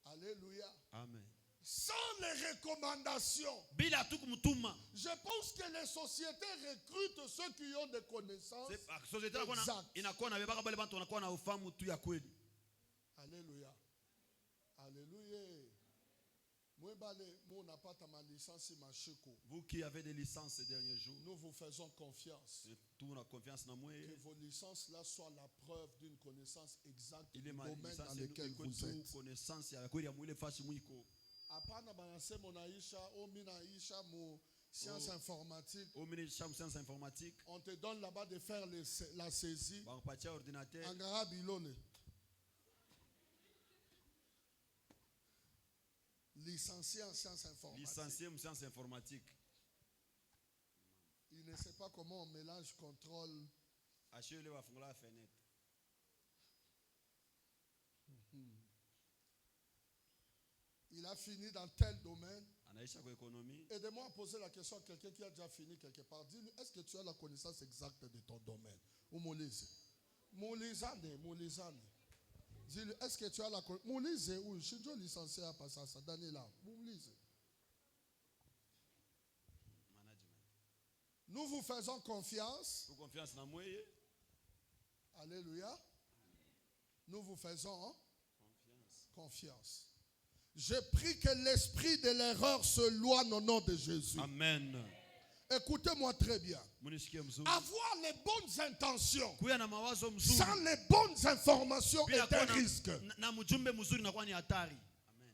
Alléluia. Amen. Sans les recommandations, Bila tu kumtuma. je pense que les sociétés recrutent ceux qui ont des connaissances. Societe inakuwa na bebaka bale bantu wanakuwa na ufahamu tu ya kweli. Alléluia. Alléluia. Moi, on n'a pas ma licence ma cheko. Vous qui avez des licences ces derniers jours, Nous vous faisons confiance. tout na confiance na moi. Que vos licences-là soient la preuve d'une connaissance exacte Il du est ma domaine licence dans lequel vous êtes. connaissance ya kweli ya mwile fasi mwiko. Apana banase monaisha, ominaisha, mo sciences informatiques. Au ministère de sciences informatiques, On te donne là-bas de faire la saisie. on patia ordinateur. Angara bilone. Licencié en sciences informatiques. Licencié en sciences informatiques. Il ne sait pas comment on mélange contrôle. Achille va fungula la fenêtre. Il a fini dans tel domaine. Anaisha kwa économie. Aidez-moi à poser la question à quelqu'un qui a déjà fini quelque part. Dis-lui, est-ce que tu as la connaissance exacte de ton domaine? Ou Moulise? Moulizane. Dis-lui, est-ce que tu as la connaissance? Moulise, oui, je suis déjà licencié à passer ça. Daniela, Moulise. Management. Nous vous faisons confiance. Pour confiance dans moi. Alléluia. Nous vous faisons confiance. Je prie que l'esprit de l'erreur se loigne au nom de Jésus. Amen. Écoutez-moi très bien. Munisikie mzuri. Avoir les bonnes intentions Kuya na mawazo mzuri. sans les bonnes informations Bila est un kuwa risque. na mjumbe mzuri na kwa ni hatari. Amen.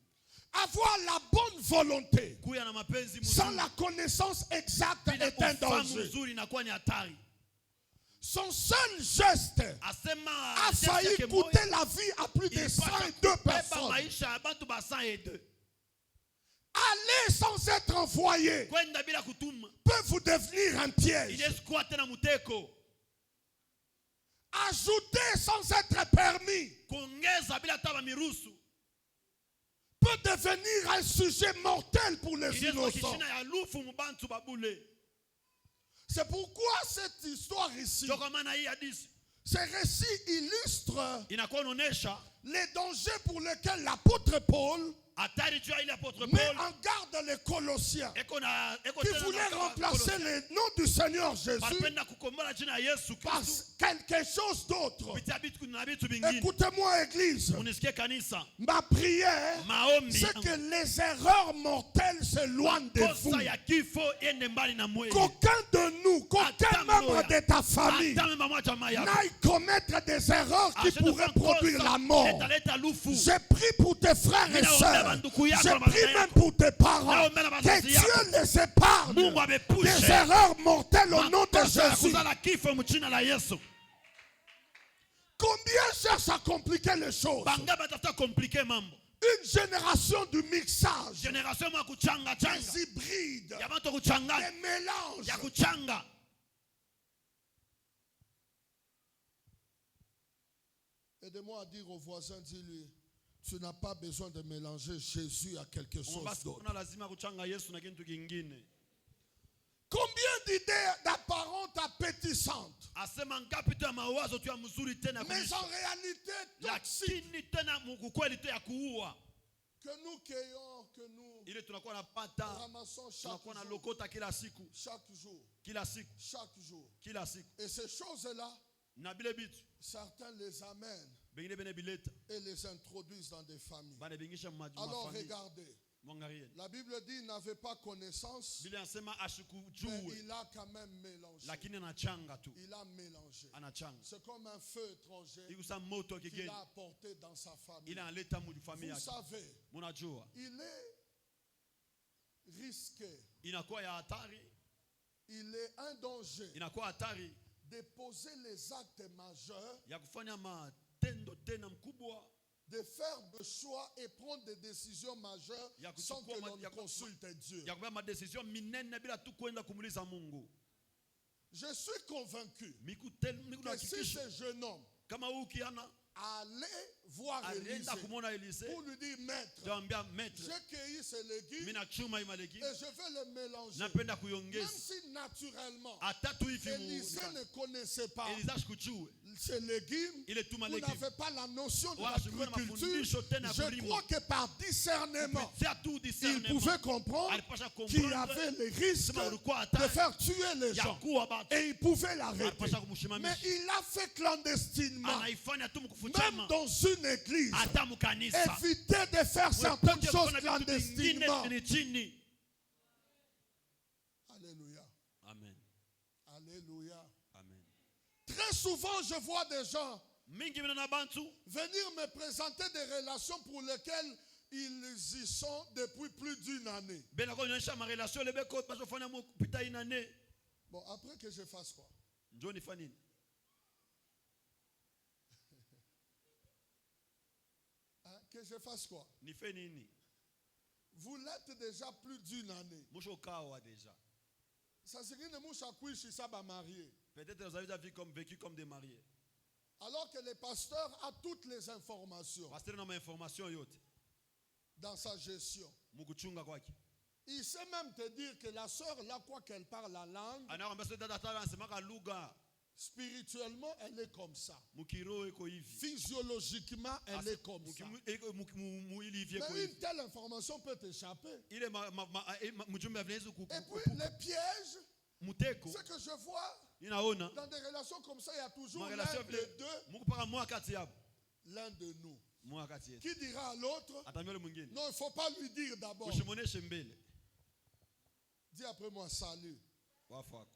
Avoir la bonne volonté Kuya na mapenzi sans mzuri. la connaissance exacte Bila est un ufahamu danger. mzuri na kwa ni hatari. Son seul geste Asema a failli coûter la vie à plus de 102 personnes. maisha ya bantu ba 102. Aller sans être envoyé Kwenda bila kutuma. peut vous devenir un piège. Inaweza kuwa tena mteko. Ajouter sans être permis Kuongeza bila taba mirusu. peut devenir un sujet mortel pour les Inaweza kuwa innocents. kishina ya lufu mubantu babule. C'est pourquoi cette histoire ici, Ndio kwa maana hii hadithi ce récit illustre inakuwa inaonyesha les dangers pour lesquels l'apôtre Paul hatari juu ya ile apôtre met Paul en garde les Colossiens eko qui tena voulaient na remplacer le nom du Seigneur Jésus Balipenda kukombola jina ya Yesu par Kristo quelque chose d'autre. kupitia vitu na vitu vingine. Écoutez-moi, Église. Unisikie kanisa. Ma prière, Maombi c'est que les erreurs mortelles s'éloignent de vous. kosa ya kifo iende mbali na mweye. Qu'aucun de nous, qu'aucun Hata membre mmoja, de ta famille hata memba moja jamaa yako n'aille commettre des erreurs qui ashinde pourraient kukosa, produire la mort. italeta lufu. J'ai pris pour tes frères et Ninaombea sœurs. banduku yako J'ai na pris baba même yako. pour tes parents. Ninaombea na Que bazazi yako. Dieu les épargne Mungu amepushe des erreurs mortelles au nom de makosa ya Jésus. kuzala kifo mchina la Yesu. Combien cherchent à compliquer les choses? Banga batafuta komplike mambo. Une génération du mixage, Generation ya kuchanga changa. des hybrides, Ya bantu kuchanganya. des mélanges. Ya kuchanga. Aidez-moi à dire au voisin, dis-lui, tu n'as pas besoin de mélanger Jésus à quelque chose d'autre. Una lazima kuchanga Yesu na kitu kingine. Combien d'idées apparentes appétissantes, Asema ngapi tu ya mawazo tu ya mzuri tena mais kuishi. en réalité toxiques, Lakini tena kukweli tu ya kuua. que nous cueillons, que nous Ile tunakuwa napata, ramassons chaque tunakuwa na jour, lokota kila siku, chaque jour, kila siku, chaque jour. kila siku. Et ces choses-là, Na bile bitu certains les amènent bengine bene bileta et les introduisent dans des familles. bana bingisha Alors mafamili. regardez, Mwangalieni. La Bible dit il n'avait pas connaissance, Biblia inasema mais ashikujue, il a quand même mélangé. lakini anachanga tu. Il a mélangé. Anachanga. C'est comme un feu étranger Ikusa moto wa qu'il kigeni. a apporté dans sa famille. Ile analeta mu familia Vous yake. savez, Munajua. il est risqué, Inakuwa ya hatari. il est un danger Inakuwa hatari de poser les actes majeurs, ya kufanya matendo tena mkubwa, de faire des choix et prendre des décisions majeures Ya kuchukua sans que ma- l'on ya- consulte Dieu. ya kubeba madecision minene bila tu kwenda kumuuliza Mungu. Je suis convaincu Miku que si hakikisho ce jeune homme kama huyu kiana allait voir Élisée alienda kumwona Elise, pour lui dire, maître, jamwambia maître, j'ai cueilli ces légumes mimi nachuma hii malegi, et je vais les mélanger. napenda Même kuiongeza si naturellement, hata tu hivi Élisée ne connaissait pas Elise ashikuchue ces légumes, ile tu vous malegi. n'avez pas la notion de Wala sikuwa na l'agriculture. mafundisho tena ya Je kulima. crois que par discernement, Kupitia tu il discernement, pouvait comprendre alipasha qu'il y comprendre avait les risques sema ulikuwa de hatari faire tuer les ya gens. kuwa batu, Et il pouvait l'arrêter. alipasha Mais kumshimamisha. il a fait clandestinement, Anaifanya tu même mkufuchama dans une église. hata mkanisa. Éviter de faire certaines Mwepuke choses kufanya vitu vingine clandestinement. chini chini. Alléluia. Amen. Alléluia. Amen. Très souvent, je vois des gens Mingi mina na bantu venir me présenter des relations pour lesquelles ils y sont depuis plus d'une année. bena kwa nyonyesha ma relation lebeko bashofanya mu kupita inane. Bon, après que je fasse quoi? Njoo nifanye nini? Hein, que je fasse quoi? Nife nini? Vous l'êtes déjà plus d'une année. Musho kawa deja. Ça serait une mouche à couche ça va marier. Peut-être vous avez déjà vécu comme des mariés. Alors que le pasteur a toutes les informations Pasteur na ma information yote. dans sa gestion. Mukuchunga kwake. Il sait même te dire que la sœur, là, quoi qu'elle parle la langue, Anakwambia sasa dada tala anasemaka lugha spirituellement, elle est comme ça. mukiro iko hivi. Physiologiquement, elle est comme ça. Muili hivi iko Mais hivi. une telle information peut t'échapper. Ile mjumbe avinaweza Et puis, les pièges, muteko ce que je vois inaona dans des relations comme ça, il y a toujours ma l'un relation des vile deux, Mungu paka mwa kati yabo. l'un de nous, Mwa kati yetu. qui dira à l'autre, Atambia yule mwingine. non, il ne faut pas lui dire d'abord. Usimuoneshe mbele. Dis après moi, salut. Wafu wako.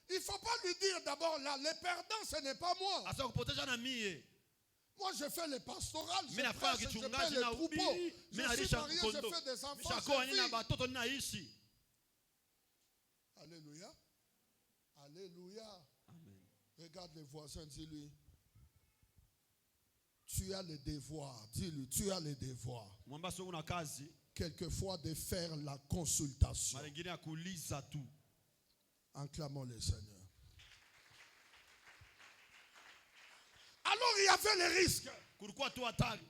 Il ne faut pas lui dire d'abord, là, les perdants, ce n'est pas moi. Asa kupotesha na mie. Moi, je fais le pastoral, je Mimi nafanya prêche, je paie kichungaji les na troupeaux. ubiri. Je Mimi suis nalisha marié, kondo. je fais des enfants, Mishakoa je nina vis. batoto ninaishi. Alléluia. Alléluia. Amen. Regarde les voisins, dis-lui. Tu as le devoir, dis-lui, tu as le devoir, Mwamba sio una kazi, quelquefois de faire la consultation. mara nyingine ya kuuliza tu. Acclamons le Seigneur. Alors il y avait les risques. Kulikuwa tu hatari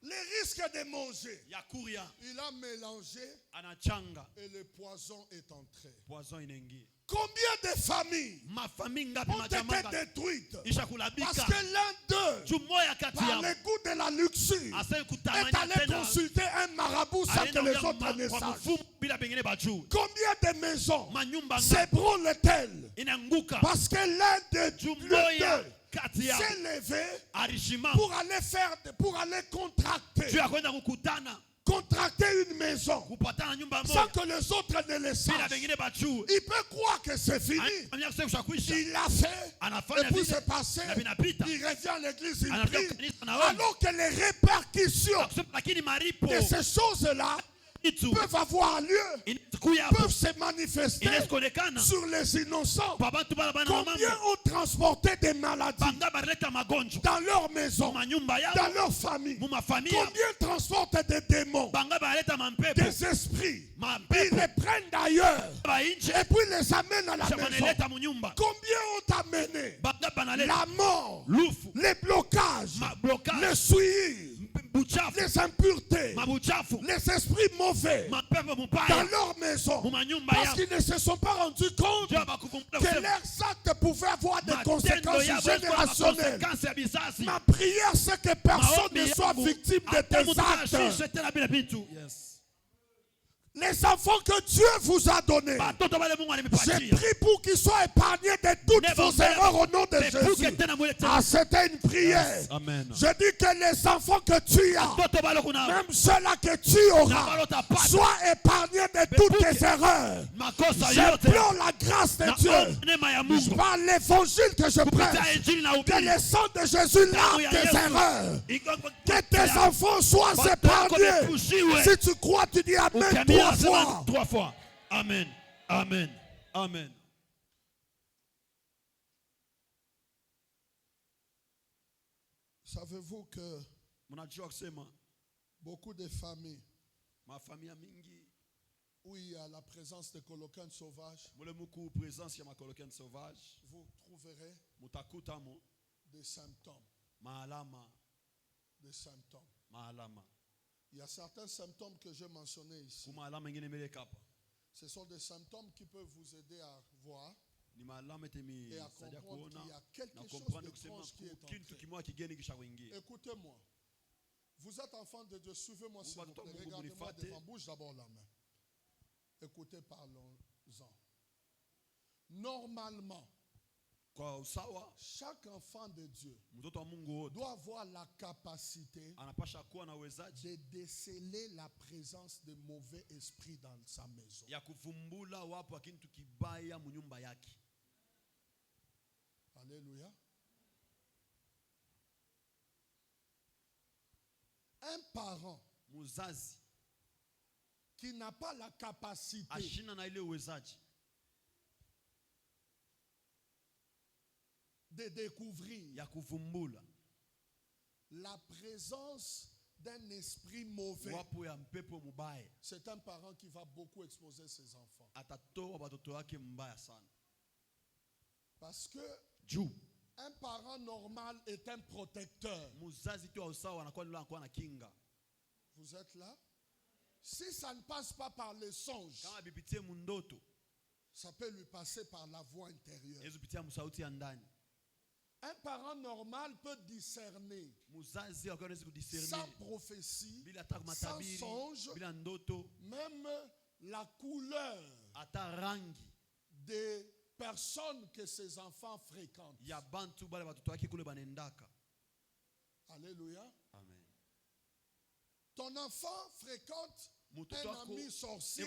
Les risques de manger. ya kuria, Il a mélangé anachanga, et le poison est entré. poison inaingia. Combien de familles Mafamili ngapi ont été majamanga détruites isha parce kulabika. que l'un d'eux, Juu moya kati par yao le goût de la luxure, asai est kutamani allé tena consulter un marabout sans que les autres ne kwa sachent. mfumu bila pengine bajuu. Combien de maisons Manyumba ngapi s'ébranlent-elles inaanguka parce que l'un de juu deux moya kati yao s'est levé alishimama pour aller contracter juu ya kwenda kukutana une maison kupatana nyumba sans moja que les autres ne le bila sachent. pengine bajuu. Il peut croire que c'est fini. Anafanya kusema kushakwisha, Il l'a fait. anafanya Et puis vile c'est passé. na vinapita, Il revient à l'église, il anakuja prie. kanisa naona Alors que les répercussions akusema, lakini maripo de ces choses-là itu peuvent avoir lieu, inakuya hapo, peuvent se manifester inaweza kuonekana sur les innocents. kwa bantu bala bana wa Combien mambo ont transporté des maladies banga baleta magonjwa dans leur maison, manyumba yao dans leur famille? mu mafamilia, Combien transportent des démons, banga baleta mampepo des esprits? Ils mampepo les prennent d'ailleurs ba inje et puis les amènent à la maison. shamaneleta munyumba, Combien ont amené banga banaleta la mort, lufu les blocages, blocage les souilles, buchafu les impuretés, mabuchafu les esprits mauvais mapepo dans mubaya leur maison, mu manyumba parce yao, qu'ils ne se sont pas rendus compte ndio bakuvumbula que kusema leurs actes pouvaient avoir des matendo conséquences yao yalikuwa na générationnelles. konsekansi ya bizazi. Ma prière, c'est que personne Maombi ne soit yangu, victime de hata tes mtu actes. asishe tena bila vitu. Yes. Les enfants que Dieu vous a donnés, Batoto bale Mungu j'ai alinipatia. pris pour qu'ils soient épargnés de toutes Never vos fail. erreurs au nom nom de Jésus. Ah, c'était une prière. Yes. Amen. Je dis que les enfants que tu as, même ceux-là que tu auras, soient épargnés de toutes tes erreurs. J'implore la grâce de Dieu par l'évangile que je prêche, que le sang de Jésus lave tes erreurs, que tes enfants soient épargnés. Si tu crois, tu dis Amen 3 fois. 3 fois. Amen. Amen. Amen. Savez-vous que beaucoup de familles où il y a la présence de colocanes sauvages, vous trouverez des symptômes. Des symptômes. Il y a certains symptômes que j'ai mentionnés ici. Ce sont des symptômes qui peuvent vous aider à voir et à comprendre qu'il y a quelque chose d'étrange qui est entré. Écoutez-moi. Vous êtes enfant de Dieu, suivez-moi s'il vous plaît. Regardez-moi devant, bouge d'abord la main. Écoutez, parlons-en. Normalement, chaque enfant de Dieu doit avoir la capacité de déceler la présence de mauvais esprits dans sa maison. Alléluia. Un parent qui n'a pas la capacité de découvrir la présence d'un esprit mauvais, c'est un parent qui va beaucoup exposer ses enfants. Parce que un parent normal est un protecteur. Vous êtes là? Si ça ne passe pas par les songes, ça peut lui passer par la voie intérieure. Un parent normal peut discerner sans prophétie, sans songe, même la couleur des personnes que ses enfants fréquentent. Alléluia. Amen. Ton enfant fréquente un ami sorcier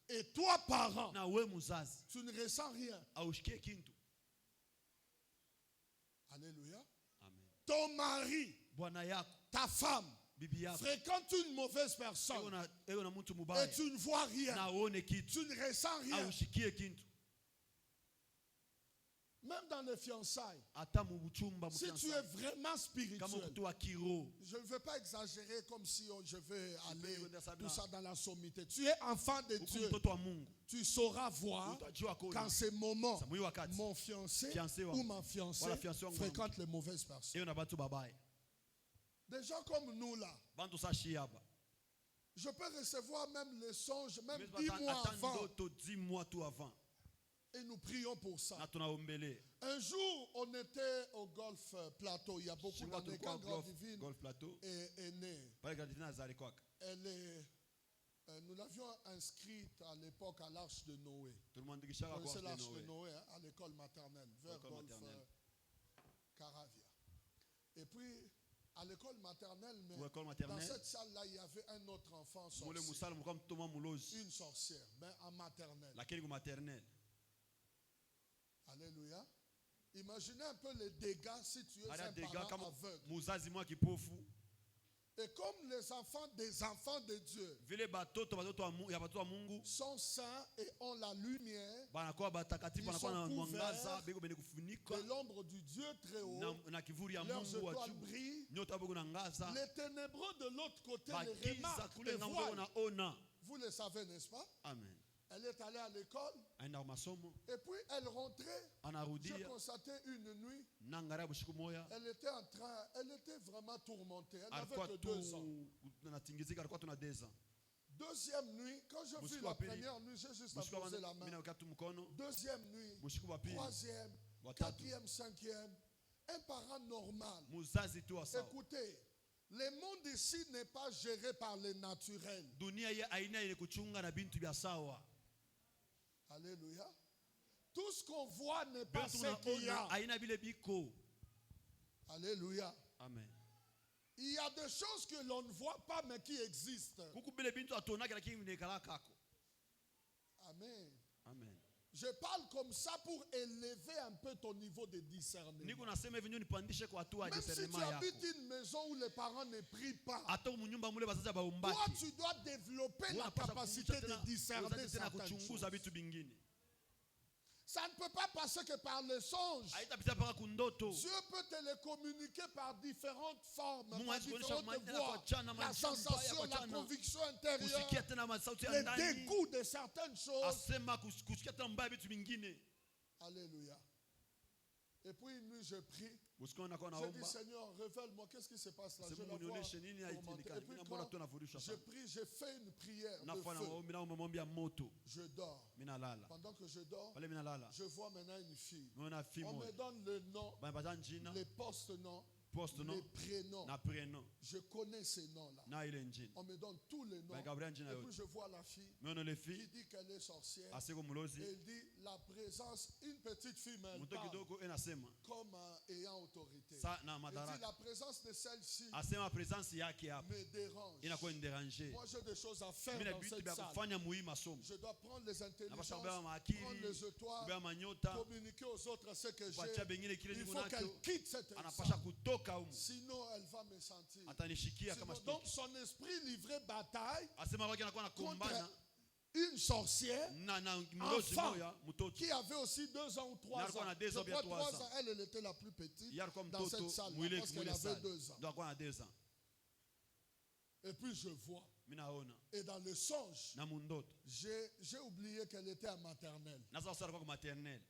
et toi, parent, tu ne ressens rien. Alléluia. Amen. Ton mari, ta femme, fréquente une mauvaise personne et tu ne vois rien. Tu ne ressens rien. Même dans les fiançailles, si tu es vraiment spirituel, je ne veux pas exagérer comme si je veux aller tout ça dans la sommité. Tu es enfant de Dieu. Tu sauras voir qu'en ces moments, mon fiancé ou ma fiancée fréquente les mauvaises personnes. Des gens comme nous là, je peux recevoir même les songes, même 10 mois avant. Et nous prions pour ça. Un jour, on était au Golf Plateau. Il y a beaucoup d'années quand Grande Divine est née. Nous l'avions inscrite à l'époque à l'Arche de Noé. C'est l'Arche de Noé à l'école maternelle, vers Golf Caravia. Et puis, à l'école maternelle, mais dans cette salle-là, il y avait un autre enfant sorcier. Une sorcière, mais en maternelle. Alléluia. Imaginez un peu les dégâts si tu es un parent aveugle. Et comme les enfants des enfants de Dieu sont saints et ont la lumière, ils sont couverts de l'ombre du Dieu très haut, leurs étoiles brillent, les ténébreux de l'autre côté les remarquent, les voient. Vous le savez, n'est-ce pas? Amen. Elle est allée à l'école et puis elle rentrait. J'ai constaté une nuit, elle était vraiment tourmentée. Elle n'avait que 2 ans. Deuxième nuit, quand je vis la première nuit, j'ai juste posé la main. Deuxième nuit, troisième, quatrième, cinquième. Un parent normal. Écoutez, le monde ici n'est pas géré par les naturels. Alléluia. Tout ce qu'on voit n'est Byote pas ce qu'il y unaona a. haina vile biko. Alléluia. Amen. Il y a des choses que l'on ne voit pas mais qui existent. Kuku bile bintu atonaka lakini vinekala kako. Amen. Amen. Je parle comme ça pour élever un peu ton niveau de discernement. Niko nasema hivi nipandishe kwa hatua ya Même si discernement tu yako. habites une maison où les parents ne prient pas, Hata munyumba mule bazazi toi baumbaki. tu dois développer la Unapaswa capacité kukucha de tena- discerner tena certaines kuchunguza choses. vitu vingine. Ça ne peut pas passer que par le songe. Haitapita paka kundoto. Dieu peut te les communiquer par différentes formes, Mungu par hawezi kuonyesha différentes maneno voies. kwa chana, La maneno sensation, kwa la chana. conviction intérieure, Kusikia tena masauti ya le ndani. dégoût de certaines choses. Asema kusikia tena mbaya vitu vingine. Alléluia. Et puis une nuit, je prie. Usiku unakuwa Je dis, naomba. Seigneur, révèle-moi, qu'est-ce qui se passe là? Je Sema la vois unionyeshe nini tourmenter. haitendekani. Et puis Mimi mbona tu quand nafurishwa je sana. prie, je fais une prière de Nafanya feu. maombi na maombi ya moto. Je dors. Mimi nalala. Pendant que je dors, Pale mimi nalala. je vois maintenant une fille. Naona fimo. On me donne le nom, Bana jina, les post-noms, post les no prénoms. na prénom. Je connais ces noms-là. Na ile njina. On me donne tous les noms. Bana Gabriel njina Et puis yote. je vois la fille Mimi le qui fi dit qu'elle est sorcière. aseko mulozi. Et elle dit la présence, une petite fille, mais elle Mtu parle kidogo enasema comme ayant autorité. sa na Elle dit madaraka. la présence de celle-ci Asema presence yake hapa me dérange. inakuwa indéranger. Moi j'ai des choses à faire Mimi na dans vitu cette vya salle. kufanya muhimu masomo. Je dois prendre les intelligences, Napasha kubeba prendre maakili, les étoiles, kubeba manyota, communiquer aux autres ce que kuachia j'ai. bengine kile Il niko faut qu'elle nacho. quitte cette Anapasha salle. kutoka humu. Sinon elle va me sentir. Atanishikia kama Sinon, donc sitoki. son esprit livrait bataille Asema wake anakuwa nakombana contre une sorcière na mlozi enfant moya mtoto. qui avait aussi 2 ans ou 3 Na ans. alikuwa na 2 Je ans, bien crois 3 3 ans. Elle, elle était la plus petite Yar kwa dans cette mtoto salle mwile parce qu'elle mwile avait sana. 2 ans. Ndio alikuwa na 2 ans. Et puis je vois. Mimi naona Et dans le songe, na mundoto. j'ai oublié qu'elle était en maternelle. Na sasa alikuwa kwa maternelle.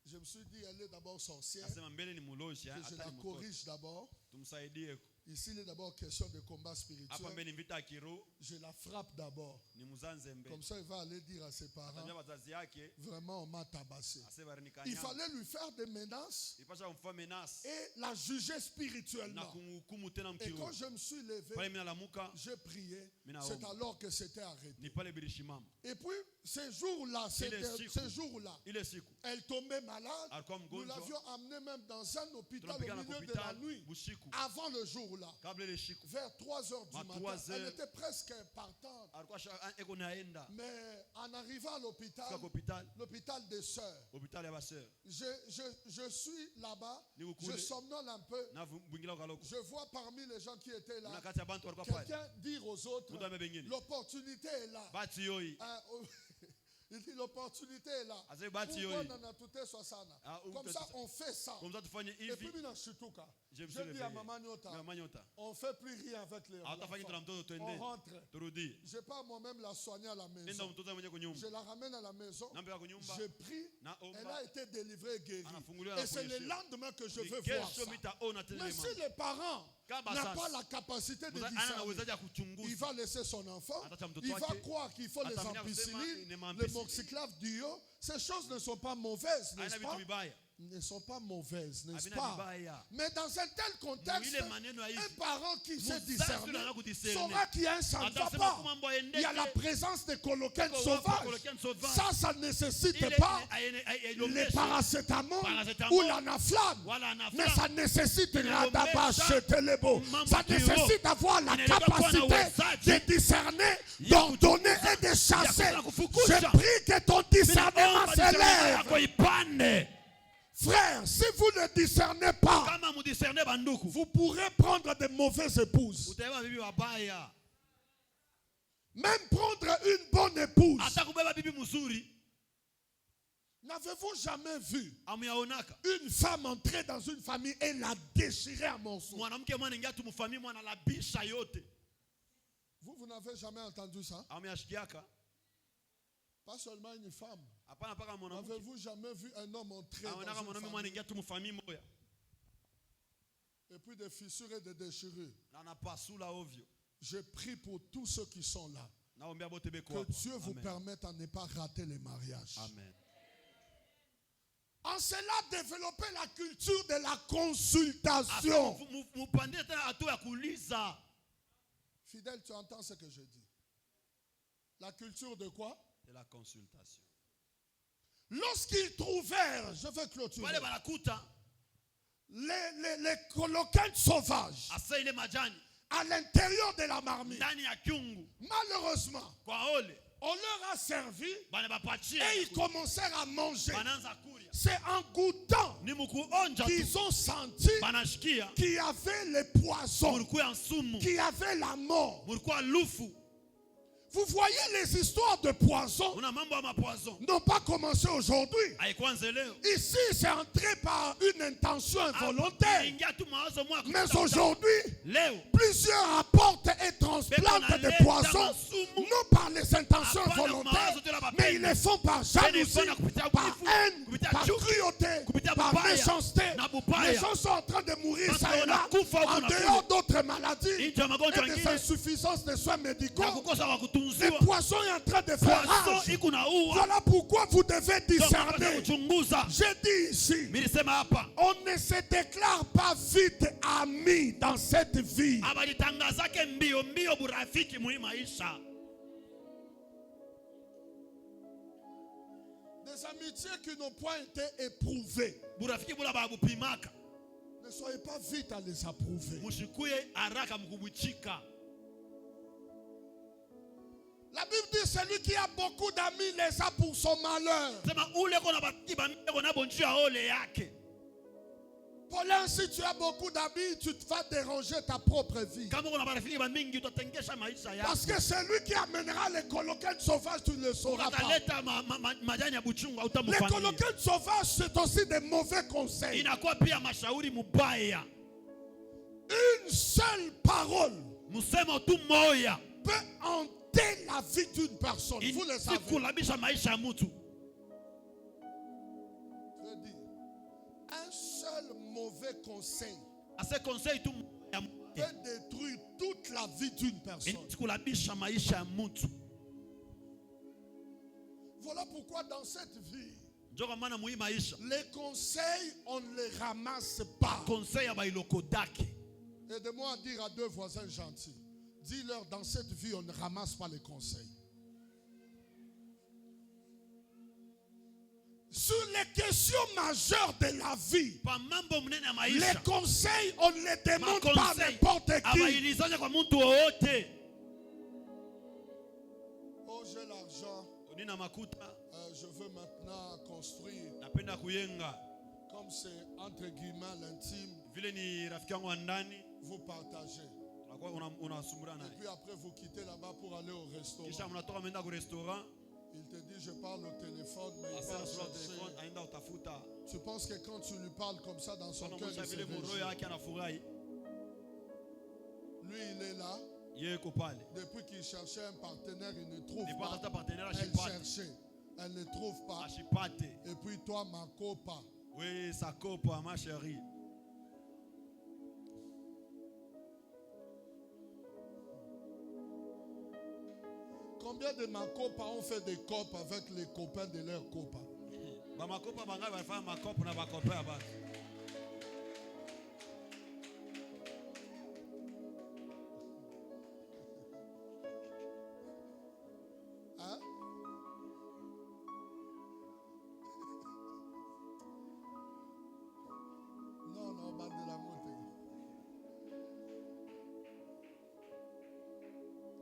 Je me suis dit, elle est d'abord sorcière. Asema mbele ni mulozi Que je hata la ni mtoto. corrige d'abord. Tumsaidie. Ici, il est d'abord question de combat Hapa spirituel. mbele ni vita kiroho, Je la frappe d'abord. ni mzanze mbele. Comme ça, il va aller dire à ses parents, Atajua wazazi yake vraiment, on m'a tabassé. asema Il nikanyama. fallait lui faire des menaces Ipasha kumfanya menace et la juger na spirituellement. kumhukumu tena Et mkiroho. quand je me suis levé, Pale mimi nalamuka j'ai prié. Mina C'est omba. alors que c'était arrêté. ni pale bilishimama. Et puis, ces jours-là, ces jours-là, Ile siku elle tombait malade. alikuwa Nous mgonjwa. l'avions amenée même dans un hôpital au Tunapigana milieu kwa de la hospitali nuit. bushiku. Avant le jour-là, Kabla ile siku vers 3 heures du Ma matin, 3 elle heures. était presque partante. alikuwa eko naenda Mais en arrivant à l'hôpital, kwa hospitali, l'hôpital des sœurs, hospitali ya baseur. je suis là-bas, Ni ukule. je somnole un peu. Na bwingila kaloko. Je vois parmi les gens qui étaient là, Na kati ya bantu walikuwa pale. quelqu'un dire aux autres, Mtu amebengine. l'opportunité est là. Bati yoi. Hein, il dit l'opportunité est là. Azee bahati Pourquoi yoi. nanatute swasana? Ah, Comme ça, on fait ça. Comme ça tufanye Et puis, hivi. mina shituka. Je me suis Je dis à réveillé. Maman Nyota, Mama Nyota. on ne fait plus rien avec les Hatafanyi tuna enfants. mtoto On twende. rentre. Turudi. Je pars moi-même la soigner à la Nenda maison. mtoto mwenye kunyumba. Je la ramène à la maison. Nampeleka kunyumba. Je prie. Na Elle omba. a été délivrée et guérie. Anafunguliwa na Et c'est le kunyeshewa. lendemain que je Ni veux voir kesho ça. mitaona tena Mais ile si mambo. les parents Kama n'ont sasa. pas la capacité de Ana discerner, uwezaji wa il kuchunguza. va laisser son enfant. Atacha mtoto Il va wake. croire qu'il faut les Atamenya kusema ampicillines, ni les maampicillines. moxiclaves duo. Ces choses ne sont pas mauvaises, Haina n'est-ce vitu pas? vibaya. Ne sont pas mauvaises, n'est-ce Havina pas? vibaya. Mais dans un tel contexte, Mwile maneno ya hivi. un parent qui sait Mzazi discerner anataka kudiscerner. saura qu'il y a un ça ne va Atasema pas. kwa mambo yaendeke. Il y a la présence des coloquins Kwa sauvages. coloquin sauvage. Ça ne nécessite Ile pas les ilomesha. paracétamol Paracétamol. ou l'anaflamme. Wala anaflamme. Mais ça nécessite Ilomesha. l'adabachetelebo. Mambo Ça kiroho. nécessite d'avoir la Inelekwa kuwa na capacité uwezaji. de discerner, Ya d'ordonner kuchunguza. et de chasser. Ya kufukusha. Je prie que ton discernement Ninaomba discernement s'élève. yako ipande. Frère, si vous ne discernez pas, Kama mudiscerne banduku. vous pourrez prendre de mauvaises épouses. Utabeba bibi wabaya. Même prendre une bonne épouse. Hata kubeba bibi mzuri. N'avez-vous jamais vu Amuyaonaka. une femme entrer dans une famille et la déchirer à morceaux? Mwanamke mwana ingia tumufamii mwana labisha yote. Vous n'avez jamais entendu ça? Amuyashikiaka. Pas seulement une femme. Hapana paka mwanamke. Avez-vous jamais vu un homme entrer dans Aonaka une mwanamke mwana famille ingia tumufamii moya. et puis des fissures et des déchirures? Na napasula ovyo. Je prie pour tous ceux qui sont là. Naombea bote beko Que hapa. Dieu vous Amen. permette à ne pas rater les mariages. Amen. En cela, développer la culture de la consultation. Mupande tena hatua ya kuuliza. Fidèle, tu entends ce que je dis? La culture de quoi? De la consultation. Lorsqu'ils trouvèrent, je vais clôturer, Wale banakuta les coloquins sauvages asa ile majani à l'intérieur de la marmite, ndani ya kyungu malheureusement, kwa ole on leur a servi bana bapatie et ils commencèrent à manger. bananza kuria C'est en goûtant ni mukuonja tu qu'ils ont senti banashikia qu'il y avait le poison, mulikuwa nsumu qu'il y avait la mort. mulikuwa lufu. Vous voyez, les histoires de poison Una mambo ya mapoison n'ont pas commencé aujourd'hui. haikuanza leo. Ici, c'est entré par une intention involontaire. Ingia tu mawazo mwa Mais kutafuta. aujourd'hui, Leo plusieurs apportent et transplantent des poisons, non par les intentions volontaires, mais ils le font par jalousie, par haine, par cruauté, par méchanceté. Les gens sont en train de mourir ça et là, en dehors d'autres maladies et nje ya magonjwa des mengine insuffisances de soins médicaux. na kukosa wa Le kutunziwa. poisson est en train de faire Poison rage. iko na ua. Voilà pourquoi vous devez Ndio maana discerner. kuchunguza. J'ai dit ici, Milisema hapa on ne se déclare pas vite ami dans cette vie. abalitangazake mbio mbio burafiki mwi maisha. Des amitiés qui n'ont point été éprouvées. Burafiki bula babupimaka. Ne soyez pas vite à les approuver. Mushikuye haraka mkubuchika. La Bible dit celui qui a beaucoup d'amis les a pour son malheur. Sema ule kona batiba mbeko na bonjia ole yake. Paulin, si tu as beaucoup d'amis, tu vas déranger ta propre vie. Kama kuna marafiki mingi utatengesha maisha yako. Parce que celui qui amènera les coloquins sauvages, tu ne le sauras pas. Utaleta majani ya buchungu Les hautamfanyia. coloquins sauvages, c'est aussi des mauvais conseils. Inakuwa pia mashauri mubaya. Une seule parole Musemo tu moya peut hanter la vie d'une personne. Vous le savez. kulabisha maisha ya mtu. Je dis, un seul mauvais conseil Ase conseil tu ya peut détruire toute la vie d'une personne. kulabisha maisha ya mtu. Voilà pourquoi dans cette vie, Njoka maana mui maisha. les conseils, on ne les ramasse pas. Conseil ya bailokodake. Aide-moi à dire à deux voisins gentils. Dis-leur, dans cette vie, on ne ramasse pas les conseils. Sur les questions majeures de la vie, Pa mambo mnene ya les maisha. conseils, on ne les demande pas à n'importe qui. Abailizane kwa mtu wowote. Oh, j'ai l'argent. Nina makuta. Je veux maintenant construire, Napenda kuyenga. comme c'est entre guillemets l'intime, Vile ni rafiki yangu wa ndani. vous partagez. Unasumbura Et naye. puis après, vous quittez là-bas pour aller au restaurant. Kisha mnatoka menda ku restaurant. Il te dit, je parle au téléphone, mais il Asana part sur le chercher. téléphone aenda utafuta. Tu penses que quand tu lui parles comme ça dans son Sana cœur, mwisha il se vile moroyo réjouit. yake anafurahi. Lui, il est là. Yeye yuko pale. Depuis qu'il cherchait un partenaire, il ne trouve Nipata pas. hata partenaire Elle ashipate. cherchait. Elle ne trouve pas. Ashipate. Et puis toi, ma copa. Oui, ça copa ma chérie. Combien de ma copa ont fait des copes avec les copains de leur copa? Ba makopa bangai bafanya makopa na bakopa ya batu. Hein? Non, non, bande de la montée.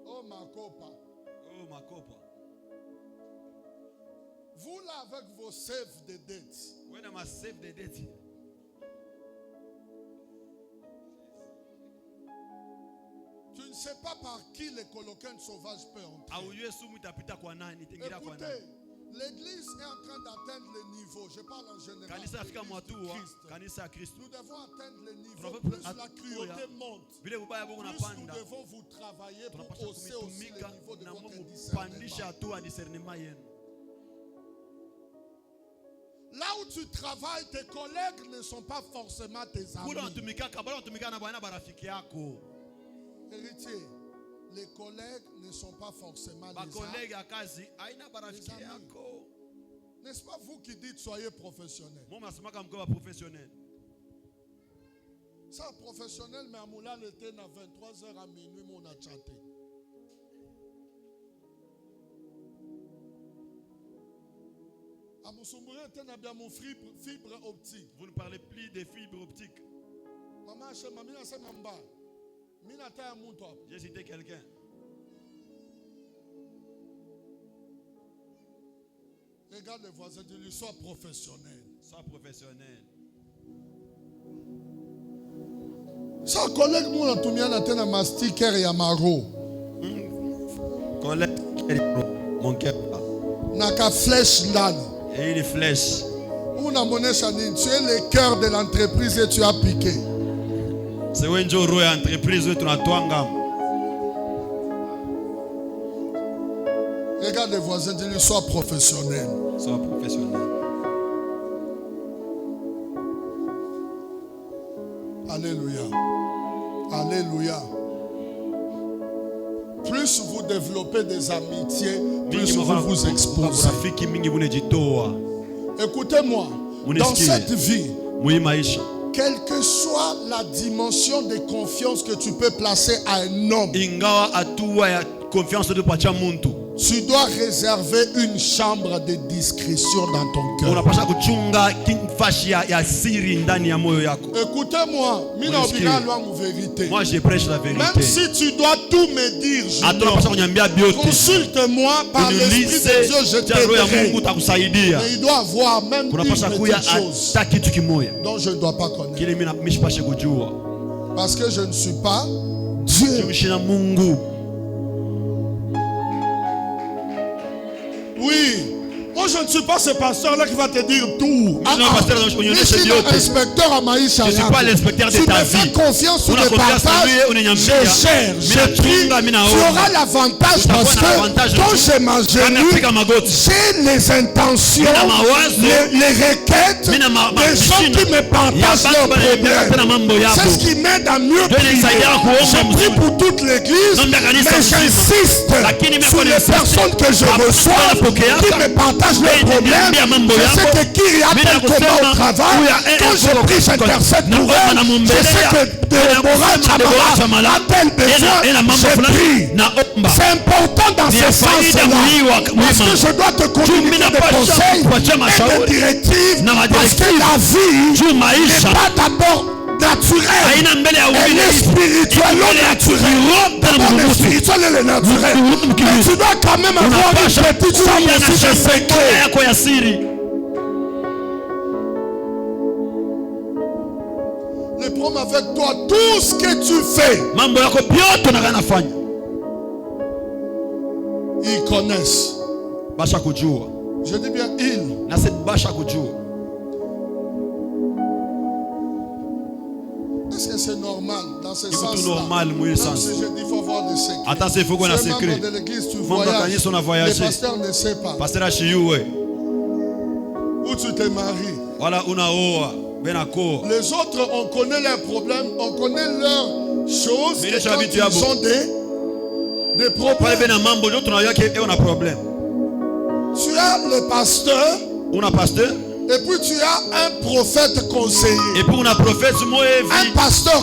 Oh, ma copa. Oh makopa. Vous là, avec vos save de date, Wewe na ma save the date. tu ne sais pas par qui les coloquins sauvages peuvent entrer. Auyue sumu itapita kwa nani, itengira kwa Écoutez, nani. l'église est en train d'atteindre le niveau. Je parle en général. Kanisa afika l'église du mwatua, Christ. kanisa ya Kristo. Nous devons atteindre le niveau. Tunapaswa Plus la cruauté atuya. monte, Vile ubaya boko plus nous unapanda. devons vous travailler pour Tunapaswa hausser aussi kumitumika le niveau de na votre Mungu discernement. pandisha hatua discernement yenu. Là où tu travailles, tes collègues ne sont pas forcément tes Kula amis. unatumika kabla unatumika na bwana barafiki yako. Héritier, les collègues ne sont pas forcément Ba les collègue amis. ya kazi haina barafiki amis. yako. N'est-ce pas vous qui dites soyez professionnels? Mimi nasemaka mko professionnel. Ça, professionnel, mais à Moula, l'été, à 23h à minuit, on a chanté. Fibre optique. Vous ne parlez plus des fibres optiques. J'ai cité quelqu'un. Regarde les voisins, dis-lui, sois professionnel. Sois professionnel. Sa collègue mon atumia na tena mastiker ya maro. Collègue, mon cœur. Naka flèche ndani. Et une flèche. Tu es le cœur de l'entreprise et tu as piqué. C'est où une entreprise où tu as toi. Regarde les voisins, dis-lui, sois professionnel. Sois professionnel. Alléluia. Alléluia. Plus vous développez des amitiés, plus vous vous exposez. Écoutez-moi, dans cette vie, quelle que soit la dimension de confiance que tu peux placer à un homme, tu dois réserver une chambre de discrétion dans ton cœur. Écoutez-moi, moi je prêche la vérité. Même si tu dois tout me dire, consulte-moi par l'Esprit de Dieu, je t'aiderai. Mais il doit avoir même une petite chose dont je ne dois pas connaître. Parce que je ne suis pas Dieu. Oui. Moi, je ne suis pas ce pasteur-là qui va te dire tout. Je suis l'inspecteur à Maïcha. Je ne suis pas l'inspecteur de ta vie. Tu me fais confiance sur le partage. Je gère, je prie. Tu auras l'avantage parce que quand je m'agenouille, j'ai les intentions, les requêtes des gens qui me partagent leurs problèmes. C'est ce qui m'aide à mieux prier. Je prie pour toute l'église, mais j'insiste sur les personnes que je reçois qui me partagent le problème. Je sais que Kiri a tel combat au travail. Quand je prie, j'intercède pour elle. Je sais que Deborah Chamala a tel besoin. Je prie. C'est important dans ce sens-là. Parce que je dois te communiquer des conseils et des directives. Parce que la vie n'est pas d'abord naturelle. Elle est spirituelle, non naturelle. D'abord le spirituel et le naturel. Mais tu dois quand même avoir une petite chambre aussi de secret. Le problème avec toi, tout ce que tu fais, ils connaissent. Je dis bien ils. Est-ce que c'est normal dans ce sens-là? Même si je dis qu'il faut avoir des secrets. Attends, il faut qu'on a secret. secret. De l'église, tu voyages. Le pasteur ne sait pas. Où tu te maries. Voilà, les autres, on connaît leurs problèmes, on connaît leurs choses. Et quand ils ont des problèmes. Tu as le pasteur. Et puis tu as un prophète conseiller. Un pasteur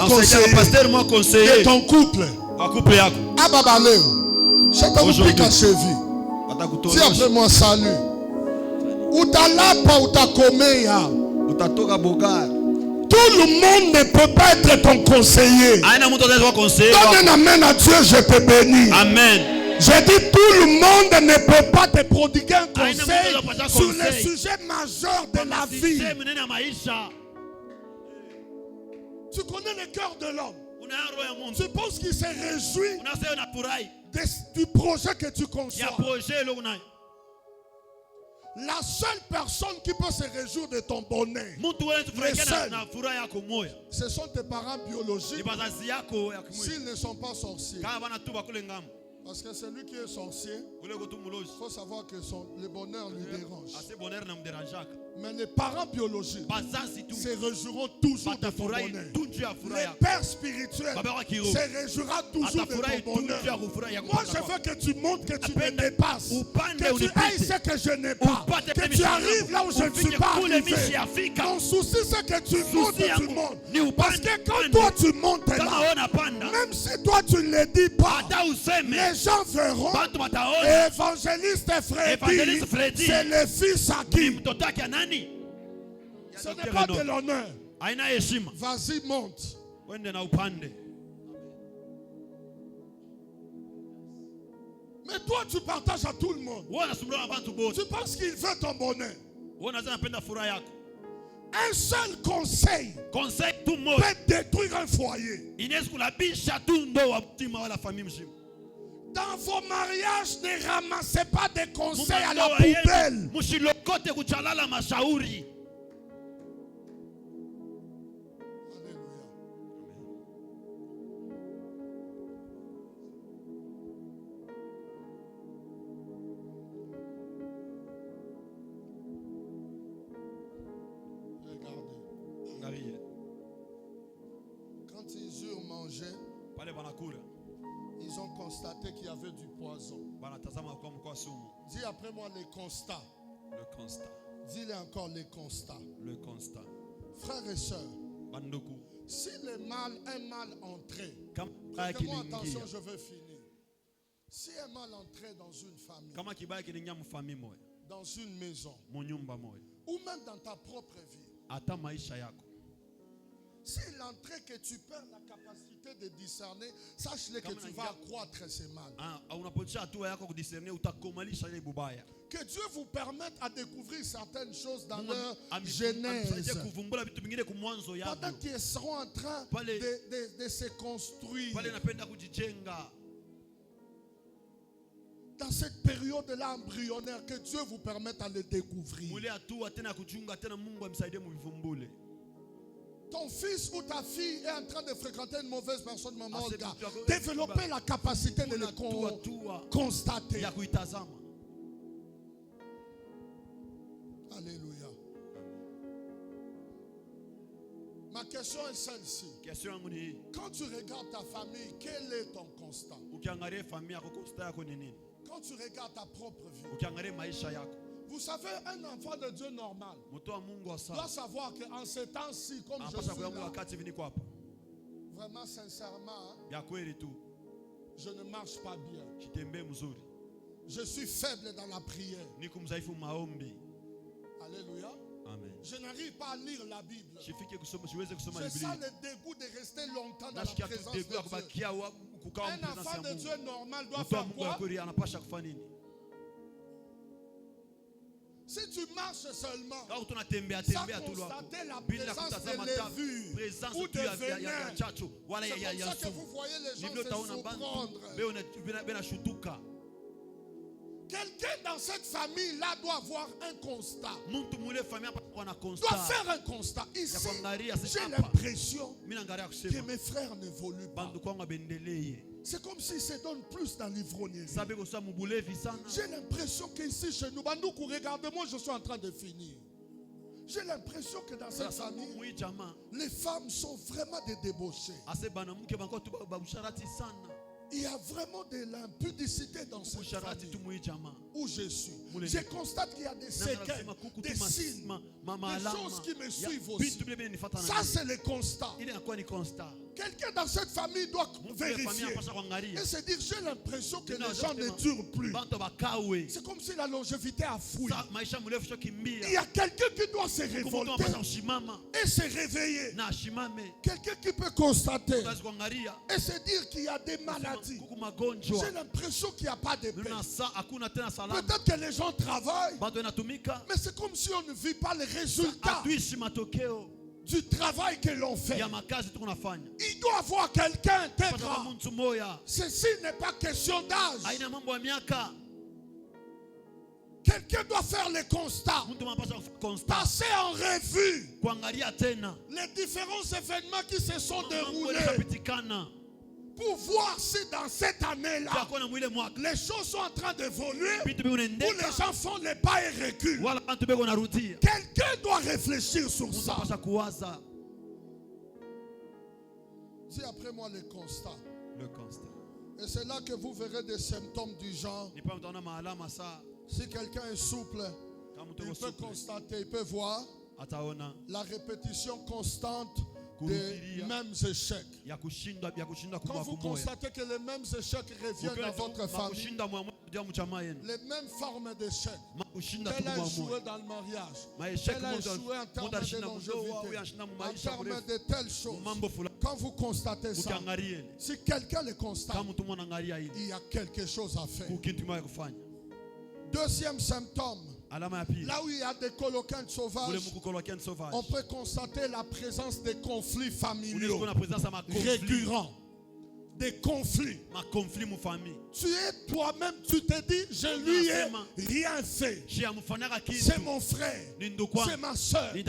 conseiller de ton couple. Ababaleo. Chacun vous pique à cheville. Dis après moi salut. Utalapa utakomeya. Tout le monde ne peut pas être ton conseiller. Donne un amen à Dieu, je te bénis. Amen. J'ai dit tout le monde ne peut pas te prodiguer un conseil sur les sujets majeurs de la vie. Tu connais le cœur de l'homme. Tu penses qu'il se réjouit du projet que tu conçois. La seule personne qui peut se réjouir de ton bonheur, ce sont tes parents biologiques s'ils ne sont pas sorciers. Parce que celui qui est sorcier, il faut savoir que le bonheur lui dérange. Mais les parents biologiques se réjouiront toujours de ton bonheur. Les pères spirituels se réjouiront toujours de ton bonheur. Moi, je veux que tu montres que tu me dépasses. Que tu ailles ce que je n'ai pas. Que tu arrives là où je ne suis pas arrivé. Mon souci, c'est que tu montes du monde. Parce que quand toi tu montes là, même si toi tu ne le dis pas, les Les gens verront. bantu bataona Évangéliste Évangéliste Freddy, Freddy. c'est le fils à ni qui? mtoto wake ya nani? Ya Ce n'est Dr. pas de Enoch. l'honneur. Haina heshima. Vas-y, monte. Wende na upande. Mais toi, tu partages à tout le monde. Wewe unasumbua na bantu bote. Tu penses qu'il veut ton bonheur. Wewe unaweza napenda furaha yako. Un seul conseil Conseil tu moja peut détruire un foyer. inaweza kulabisha tu ndoa mtima wala familia mzima. Dans vos mariages, ne ramassez pas des conseils à la Mungu ndoa poubelle. yenu, mshilokote kuchalala mashauri. Alléluia. Regardez. Angalia. Quand ils eurent mangé, Pale banakula. ils ont constaté qu'il y avait du poison. Banatazama kwa mkoa sumu. Dis après moi les constats. Le constat. Dis-les encore les constats. Le constat. Frères et sœurs, Banduku. si le mal, un mal entré, Kama prêtez-moi attention, kilingia. je veux finir. Si un mal entré dans une famille, Kama kibaya kilingia mfami moja, dans une maison, munyumba moja, ou même dans ta propre vie, hata maisha yako. si l'entrée que tu perds la capacité de discerner, sache-le que Kama tu ingia- vas accroître ces mal. Unapotisha hatua yako kudiscerner utakomalisha ile bubaya. Que Dieu vous permette à découvrir certaines choses dans Mungu leur amisaidie genèse. kuvumbula vitu vingine kumwanzo yako. Pendant qu'ils seront en train Pale- de se construire. Pale napenda kujijenga. Dans cette période-là embryonnaire, que Dieu vous permette à le découvrir. Mule hatua tena kuchunga tena Mungu amsaidie muvivumbule. Ton fils ou ta fille est en train de fréquenter une mauvaise personne, maman Ah, c'est Olga. tout à fait- Développez la capacité de le Hatua constater. ya kuitazama. Alléluia. Ma question est celle-ci. Question yangu ni hii. Quand tu regardes ta famille, quel est ton constat? Ukiangalia familia yako constat yako ni nini? Quand tu regardes ta propre vie. Ukiangalia maisha yako. Vous savez, un enfant de Dieu normal Mtu wa Mungu wa doit sawa. savoir qu'en ces temps-ci, comme je Anapasha suis kuyamu là, wakati hivi niko hapa. vraiment sincèrement, hein, Ya kweli tu. je ne marche pas bien. Kitembee mzuri. Je suis faible dans la prière. Niko mzaifu maombi. Alléluia. Amen. Je n'arrive pas à lire la Bible. Shifike kusoma siweze kusoma Je Biblia. sens le dégoût de rester longtemps dans la Nashikia tu présence de degu ya Dieu. kubakia kukaa Un mpresence enfant ya de Dieu Mungu. normal doit Mtu wa faire Mungu ya quoi? kweli anapasha kufanya nini? Si tu marches seulement, Kama tunatembea sans tembea tu lwako constater la bila présence kutazama de ta levure presence ou tu de ya venin, chacho wala c'est ya comme ça que sumu. vous voyez les gens Ndivyo se utaona bantu surprendre. bena shutuka. Quelqu'un dans cette famille-là doit avoir un constat. Muntu mule familia hapa wana Doit constat. faire un constat. Ici, kuangalia sasa j'ai hapa. l'impression Mimi naangalia que kusema mes frères n'évoluent pas. bandu kwangu abendelee. C'est comme s'ils se donnent plus dans l'ivrognerie. Sabe kwa sababu mubulevi sana. J'ai l'impression qu'ici, chez nous, Bandoukou, regardez-moi, je suis en train de finir. J'ai l'impression que dans cette Sasa famille, mwi jamaa les femmes sont vraiment des débauchées. ase banamuke banko tu babusharati sana. Il y a vraiment de l'impudicité dans cette Busharati tu famille mwi jamaa. où je suis. Moulin. Je constate qu'il y a des séquelles, des signes, des choses qui me suivent aussi. Ça, c'est le constat. Ile inakuwa ni constat. Quelqu'un dans cette famille doit vérifier et se dire, j'ai l'impression que les gens ne durent plus. Bantu bakawe. C'est comme si la longévité a fouillé. Sa maisha mrefu sio Il kimbia. y a quelqu'un qui doit se Mtu révolter anapaswa kusimama et se réveiller. na ashimame. Quelqu'un qui peut constater Unaweza kuangalia et se dire qu'il y a des maladies. kuku magonjwa. J'ai l'impression qu'il n'y a pas de paix. Luna saa hakuna tena salama. Peut-être que les gens travaillent, Bado inatumika. mais c'est comme si on ne vit pas les résultats Hatuishi matokeo du travail que l'on fait. ya makazi tuko nafanya. Il doit avoir quelqu'un Kwa d'être. sababu mtu moya Ceci n'est pas question d'âge. haina mambo ya miaka. Quelqu'un doit faire le constat. Mtu anapaswa constat Passer en revue kuangalia tena les différents événements qui se sont mambo déroulés yaliyopitikana. pour voir si dans cette année-là, Kwa mwile mwaka les choses sont en train d'évoluer vitu où vinaendeka les gens font les pas et reculent. wala bantu beko narudia. Quelqu'un doit réfléchir sur Mtu ça. anapaswa kuwaza Dis après moi le constat. le constat. Et c'est là que vous verrez des symptômes du genre. Ni pa mtaona maalama saa Si quelqu'un est souple, kama mtu il yuko peut suple constater, il peut voir ataona la répétition constante des mêmes échecs. Quand vous constatez que les mêmes échecs reviennent dans votre famille, les mêmes formes d'échecs, tel a échoué dans le mariage, tel a échoué en termes de longévité, en termes de telles choses. Quand vous constatez ça, si quelqu'un le constate, il y a quelque chose à faire. Deuxième symptôme, là où il y a des coloquins sauvages, on peut constater la présence des conflits familiaux récurrents. Des conflits. Tu es toi-même, tu te dis, je lui ai rien fait. C'est mon frère, c'est ma soeur. Mais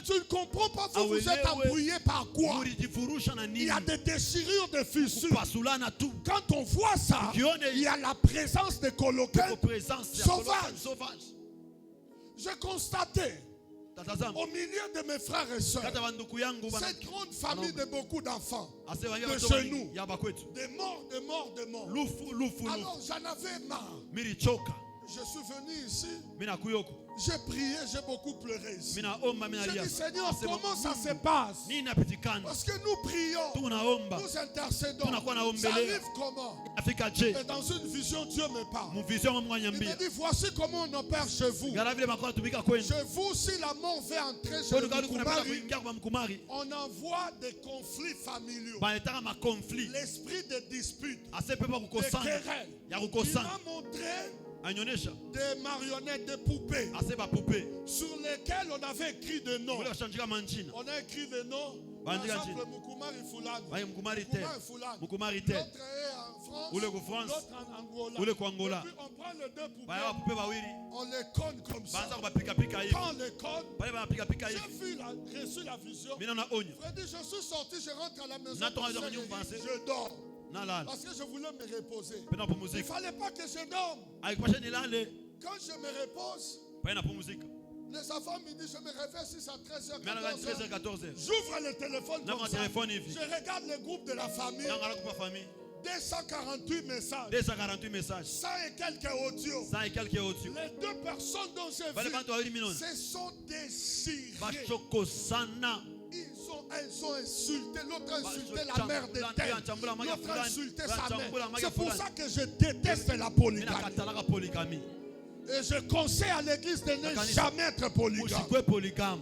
tu ne comprends pas, vous êtes embrouillé par quoi? Il y a des déchirures, des fissures. Quand on voit ça, il y a la présence des coloquins sauvages. J'ai constaté au milieu de mes frères et sœurs, cette grande famille de beaucoup d'enfants, de chez nous, des morts. Alors j'en avais marre. Je suis venu ici. J'ai prié, j'ai beaucoup pleuré ici. J'ai dit, Seigneur, comment ça se passe? Parce que nous prions, nous intercédons. Ça arrive comment? Et dans une vision, Dieu me parle. Il me dit, voici comment on opère chez vous. Chez vous, si la mort veut entrer chez Moukoumari, on envoie des conflits familiaux. L'esprit de dispute, de querelle. Il m'a montré des marionnettes, des poupées sur lesquelles on avait écrit des noms. On a écrit des noms. Par exemple, Moukoumari Foulane. L'autre est en France, l'autre en Angola. Et puis on prend les deux poupées, on les conne comme ça. Quand on les conne, j'ai reçu la vision. Freddy, je suis sorti, je rentre à la maison, je dors. Parce que je voulais me reposer. Il ne fallait pas que je dorme. Quand je me repose, les enfants me disent, je me réveille si à 13h, 14h. J'ouvre le téléphone comme ça. Je regarde le groupe de la famille. 248 messages. 100 et quelques audios. Les deux personnes dont j'ai vu se sont déchirées. Elles ont insulté, l'autre a insulté la mère de tel, l'autre a insulté sa mère. C'est pour ça que je déteste la polygamie. Et je conseille à l'église de ne jamais être polygame.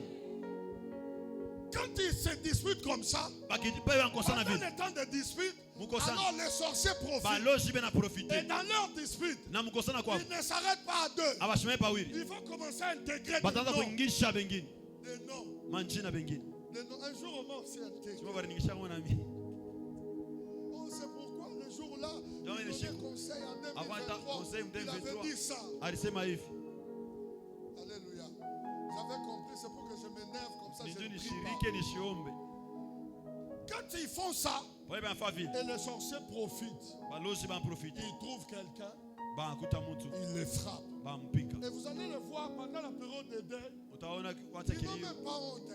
Quand ils se disputent comme ça, pendant le temps de dispute, alors les sorciers profitent. Et dans leur dispute, ils ne s'arrêtent pas à deux. Il faut commencer à intégrer des noms. Un jour, on m'a aussi intégré. Oh, c'est pourquoi le jour-là, il donnait conseil en 2023. Il avait dit ça. Alléluia. J'avais compris, c'est pour que je m'énerve comme ça. Je ne prie pas. Quand ils font ça, et les sorciers profitent, ils trouvent quelqu'un, ils les frappent. Et vous allez le voir pendant la période de deuil. Ils n'ont même pas honte.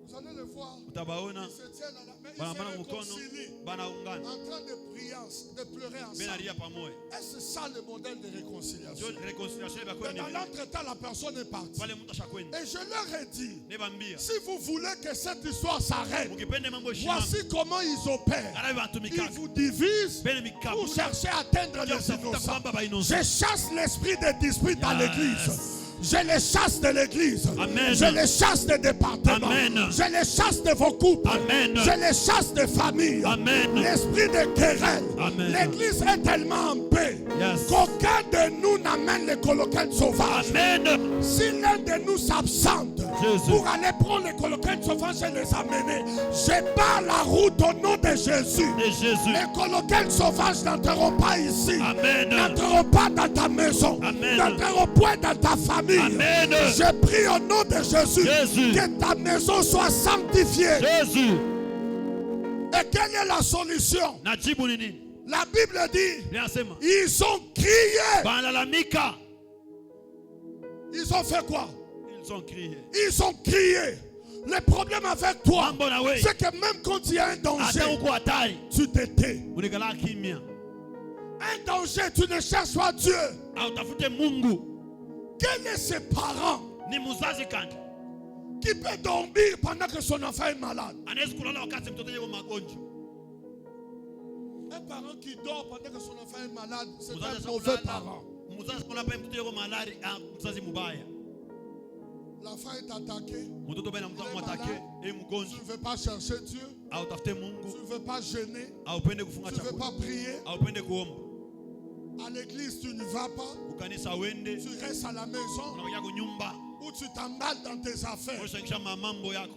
Vous allez le voir. Ils se tiennent à la main. Ils se réconcilient. En train de prier, de pleurer ensemble. Et c'est ça le modèle de réconciliation. Mais dans l'entretemps, la personne est partie. Et je leur ai dit, si vous voulez que cette histoire s'arrête, voici comment ils opèrent. Ils vous divisent pour chercher à atteindre les innocents. Je chasse l'esprit de dispute dans l'église. Je les chasse de l'église. Amen. Je les chasse des départements. Amen. Je les chasse de vos couples. Amen. Je les chasse des familles. Amen. L'esprit de querelle. Amen. L'église est tellement en paix qu'aucun de nous n'amène les coloquins sauvages. Amen. Si l'un de nous s'absente pour aller prendre les coloquins sauvages et les amener, je bats la route au nom de Jésus. Les coloquins sauvages n'entreront pas ici. N'entreront pas dans ta maison. N'entreront point dans ta famille. Amen. Je prie au nom de Jésus, que ta maison soit sanctifiée. Et quelle est la solution? La Bible dit, ils ont crié. Ils ont fait quoi? Ils ont crié. Le problème avec toi, c'est que même quand il y a un danger, tu te tais. Un danger, tu ne cherches pas Dieu. Quels sont ses parents? Qui peut dormir pendant que son enfant est malade? Anaweza kulala wakati mtoto yuko magonjwa. Un parent qui dort pendant que son enfant est malade, c'est Mzazi un mauvais kulala, parent. mzazi kulala mtoto yuko malari, mzazi mubaya. L'enfant est attaqué. Mtoto bana mtoto mwatake, Tu mgonjwa. ne veux pas chercher Dieu. Au tafute Tu Mungu, ne veux pas jeûner. au pende kufunga Tu ne veux chakula, pas prier. au pende kuomba. À l'église, tu ne vas pas. Ukanisa wende, Tu restes à la maison unakuja kunyumba, où tu t'emballes dans tes affaires. unashangisha mambo yako.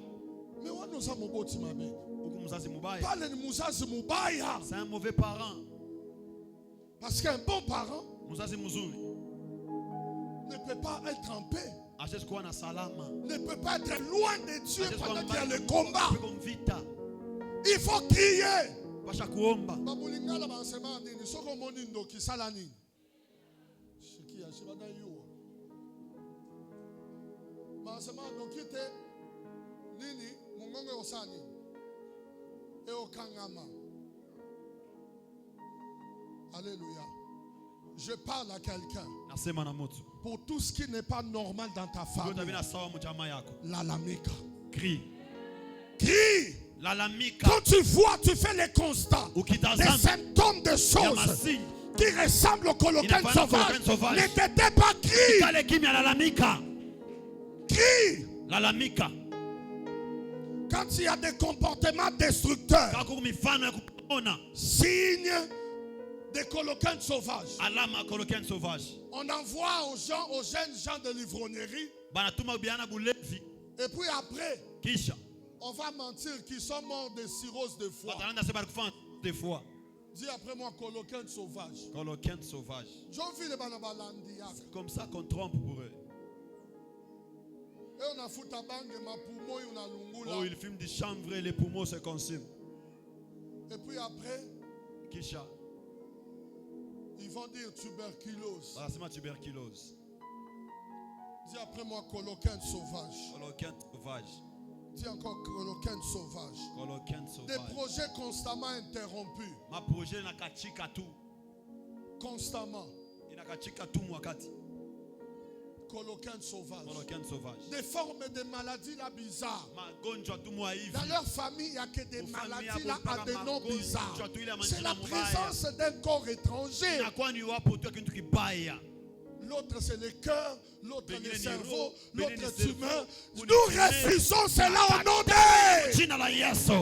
Mais on nous a moboti mabe. Huku mzazi mubaya. Parle de muzazi mubaya. C'est un mauvais parent. Parce qu'un bon parent Mzazi mzuri ne peut pas être en paix. hawezi kuwa na salama. Ne peut pas être loin de Dieu Hawezi pendant kuwa qu'il y a mbali le combat. kuliko vita. Il faut crier. Pasha kuomba. Babulingala basema nini? Soko moni ndoki sala nini? Shiki ya shibada yuwa. Basema ndoki te nini? Mungongo osani. E okangama. Alléluia. Je parle à quelqu'un. Nasema na mtu. Pour tout ce qui n'est pas normal dans ta Yote famille. vina sawa mchama yako. Lalamika. Crie. Crie. Lalamika. Quand tu vois, tu fais les constats. Des Ukitazama symptômes de ya choses masini. qui ressemblent au coloquin Inafanana sauvage. sauvage. Ne t'étais pas crie. Kale kimya lalamika. Crie. Lalamika. Quand il y a des comportements destructeurs, Kako mifano ya kuona. signes des coloquins sauvages. Alama koloken sauvage. On envoie aux gens, aux jeunes gens de l'ivrognerie. Banatuma biana bulevi. Et puis après, Kisha. on va mentir qu'ils sont morts de cirrhose de foie. Batalanda se barikufa des fois. Dis après moi, coloquin sauvage. Koloken sauvage. J'en vis les banabalandiak. C'est comme ça qu'on trompe pour eux. Et on a foutu à bangue, ma poumon, on a lungula. Oh, ils fument du chanvre et les poumons se consument. Et puis après, Kisha. ils vont dire tuberculose. Banasema tuberculose. Dis après moi, coloquin sauvage. Koloken sauvage. Dis encore coloquin sauvage. Koloken Des sauvage. projets constamment interrompus. Ma projet inakachika tu. Constamment. Inakachika tu mwakati. Coloquin sauvage. Koloken sauvage. Des formes de maladies là bizarres. Magonjwa tu mwa hivi. Dans leur famille, il n'y a que des Au famille, maladies là il y a à des noms magonjwa bizarres. tu ile C'est la manjina mubaya. présence d'un corps étranger. Inakuwa ni wapo tu kitu kibaya. L'autre c'est le cœur, l'autre Benine le ni cerveau, roho, l'autre benine ni tumeur. cerveau, Nous unifime. refusons cela au nom de... Jina la Yesu.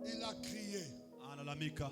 Il a crié. Analalamika.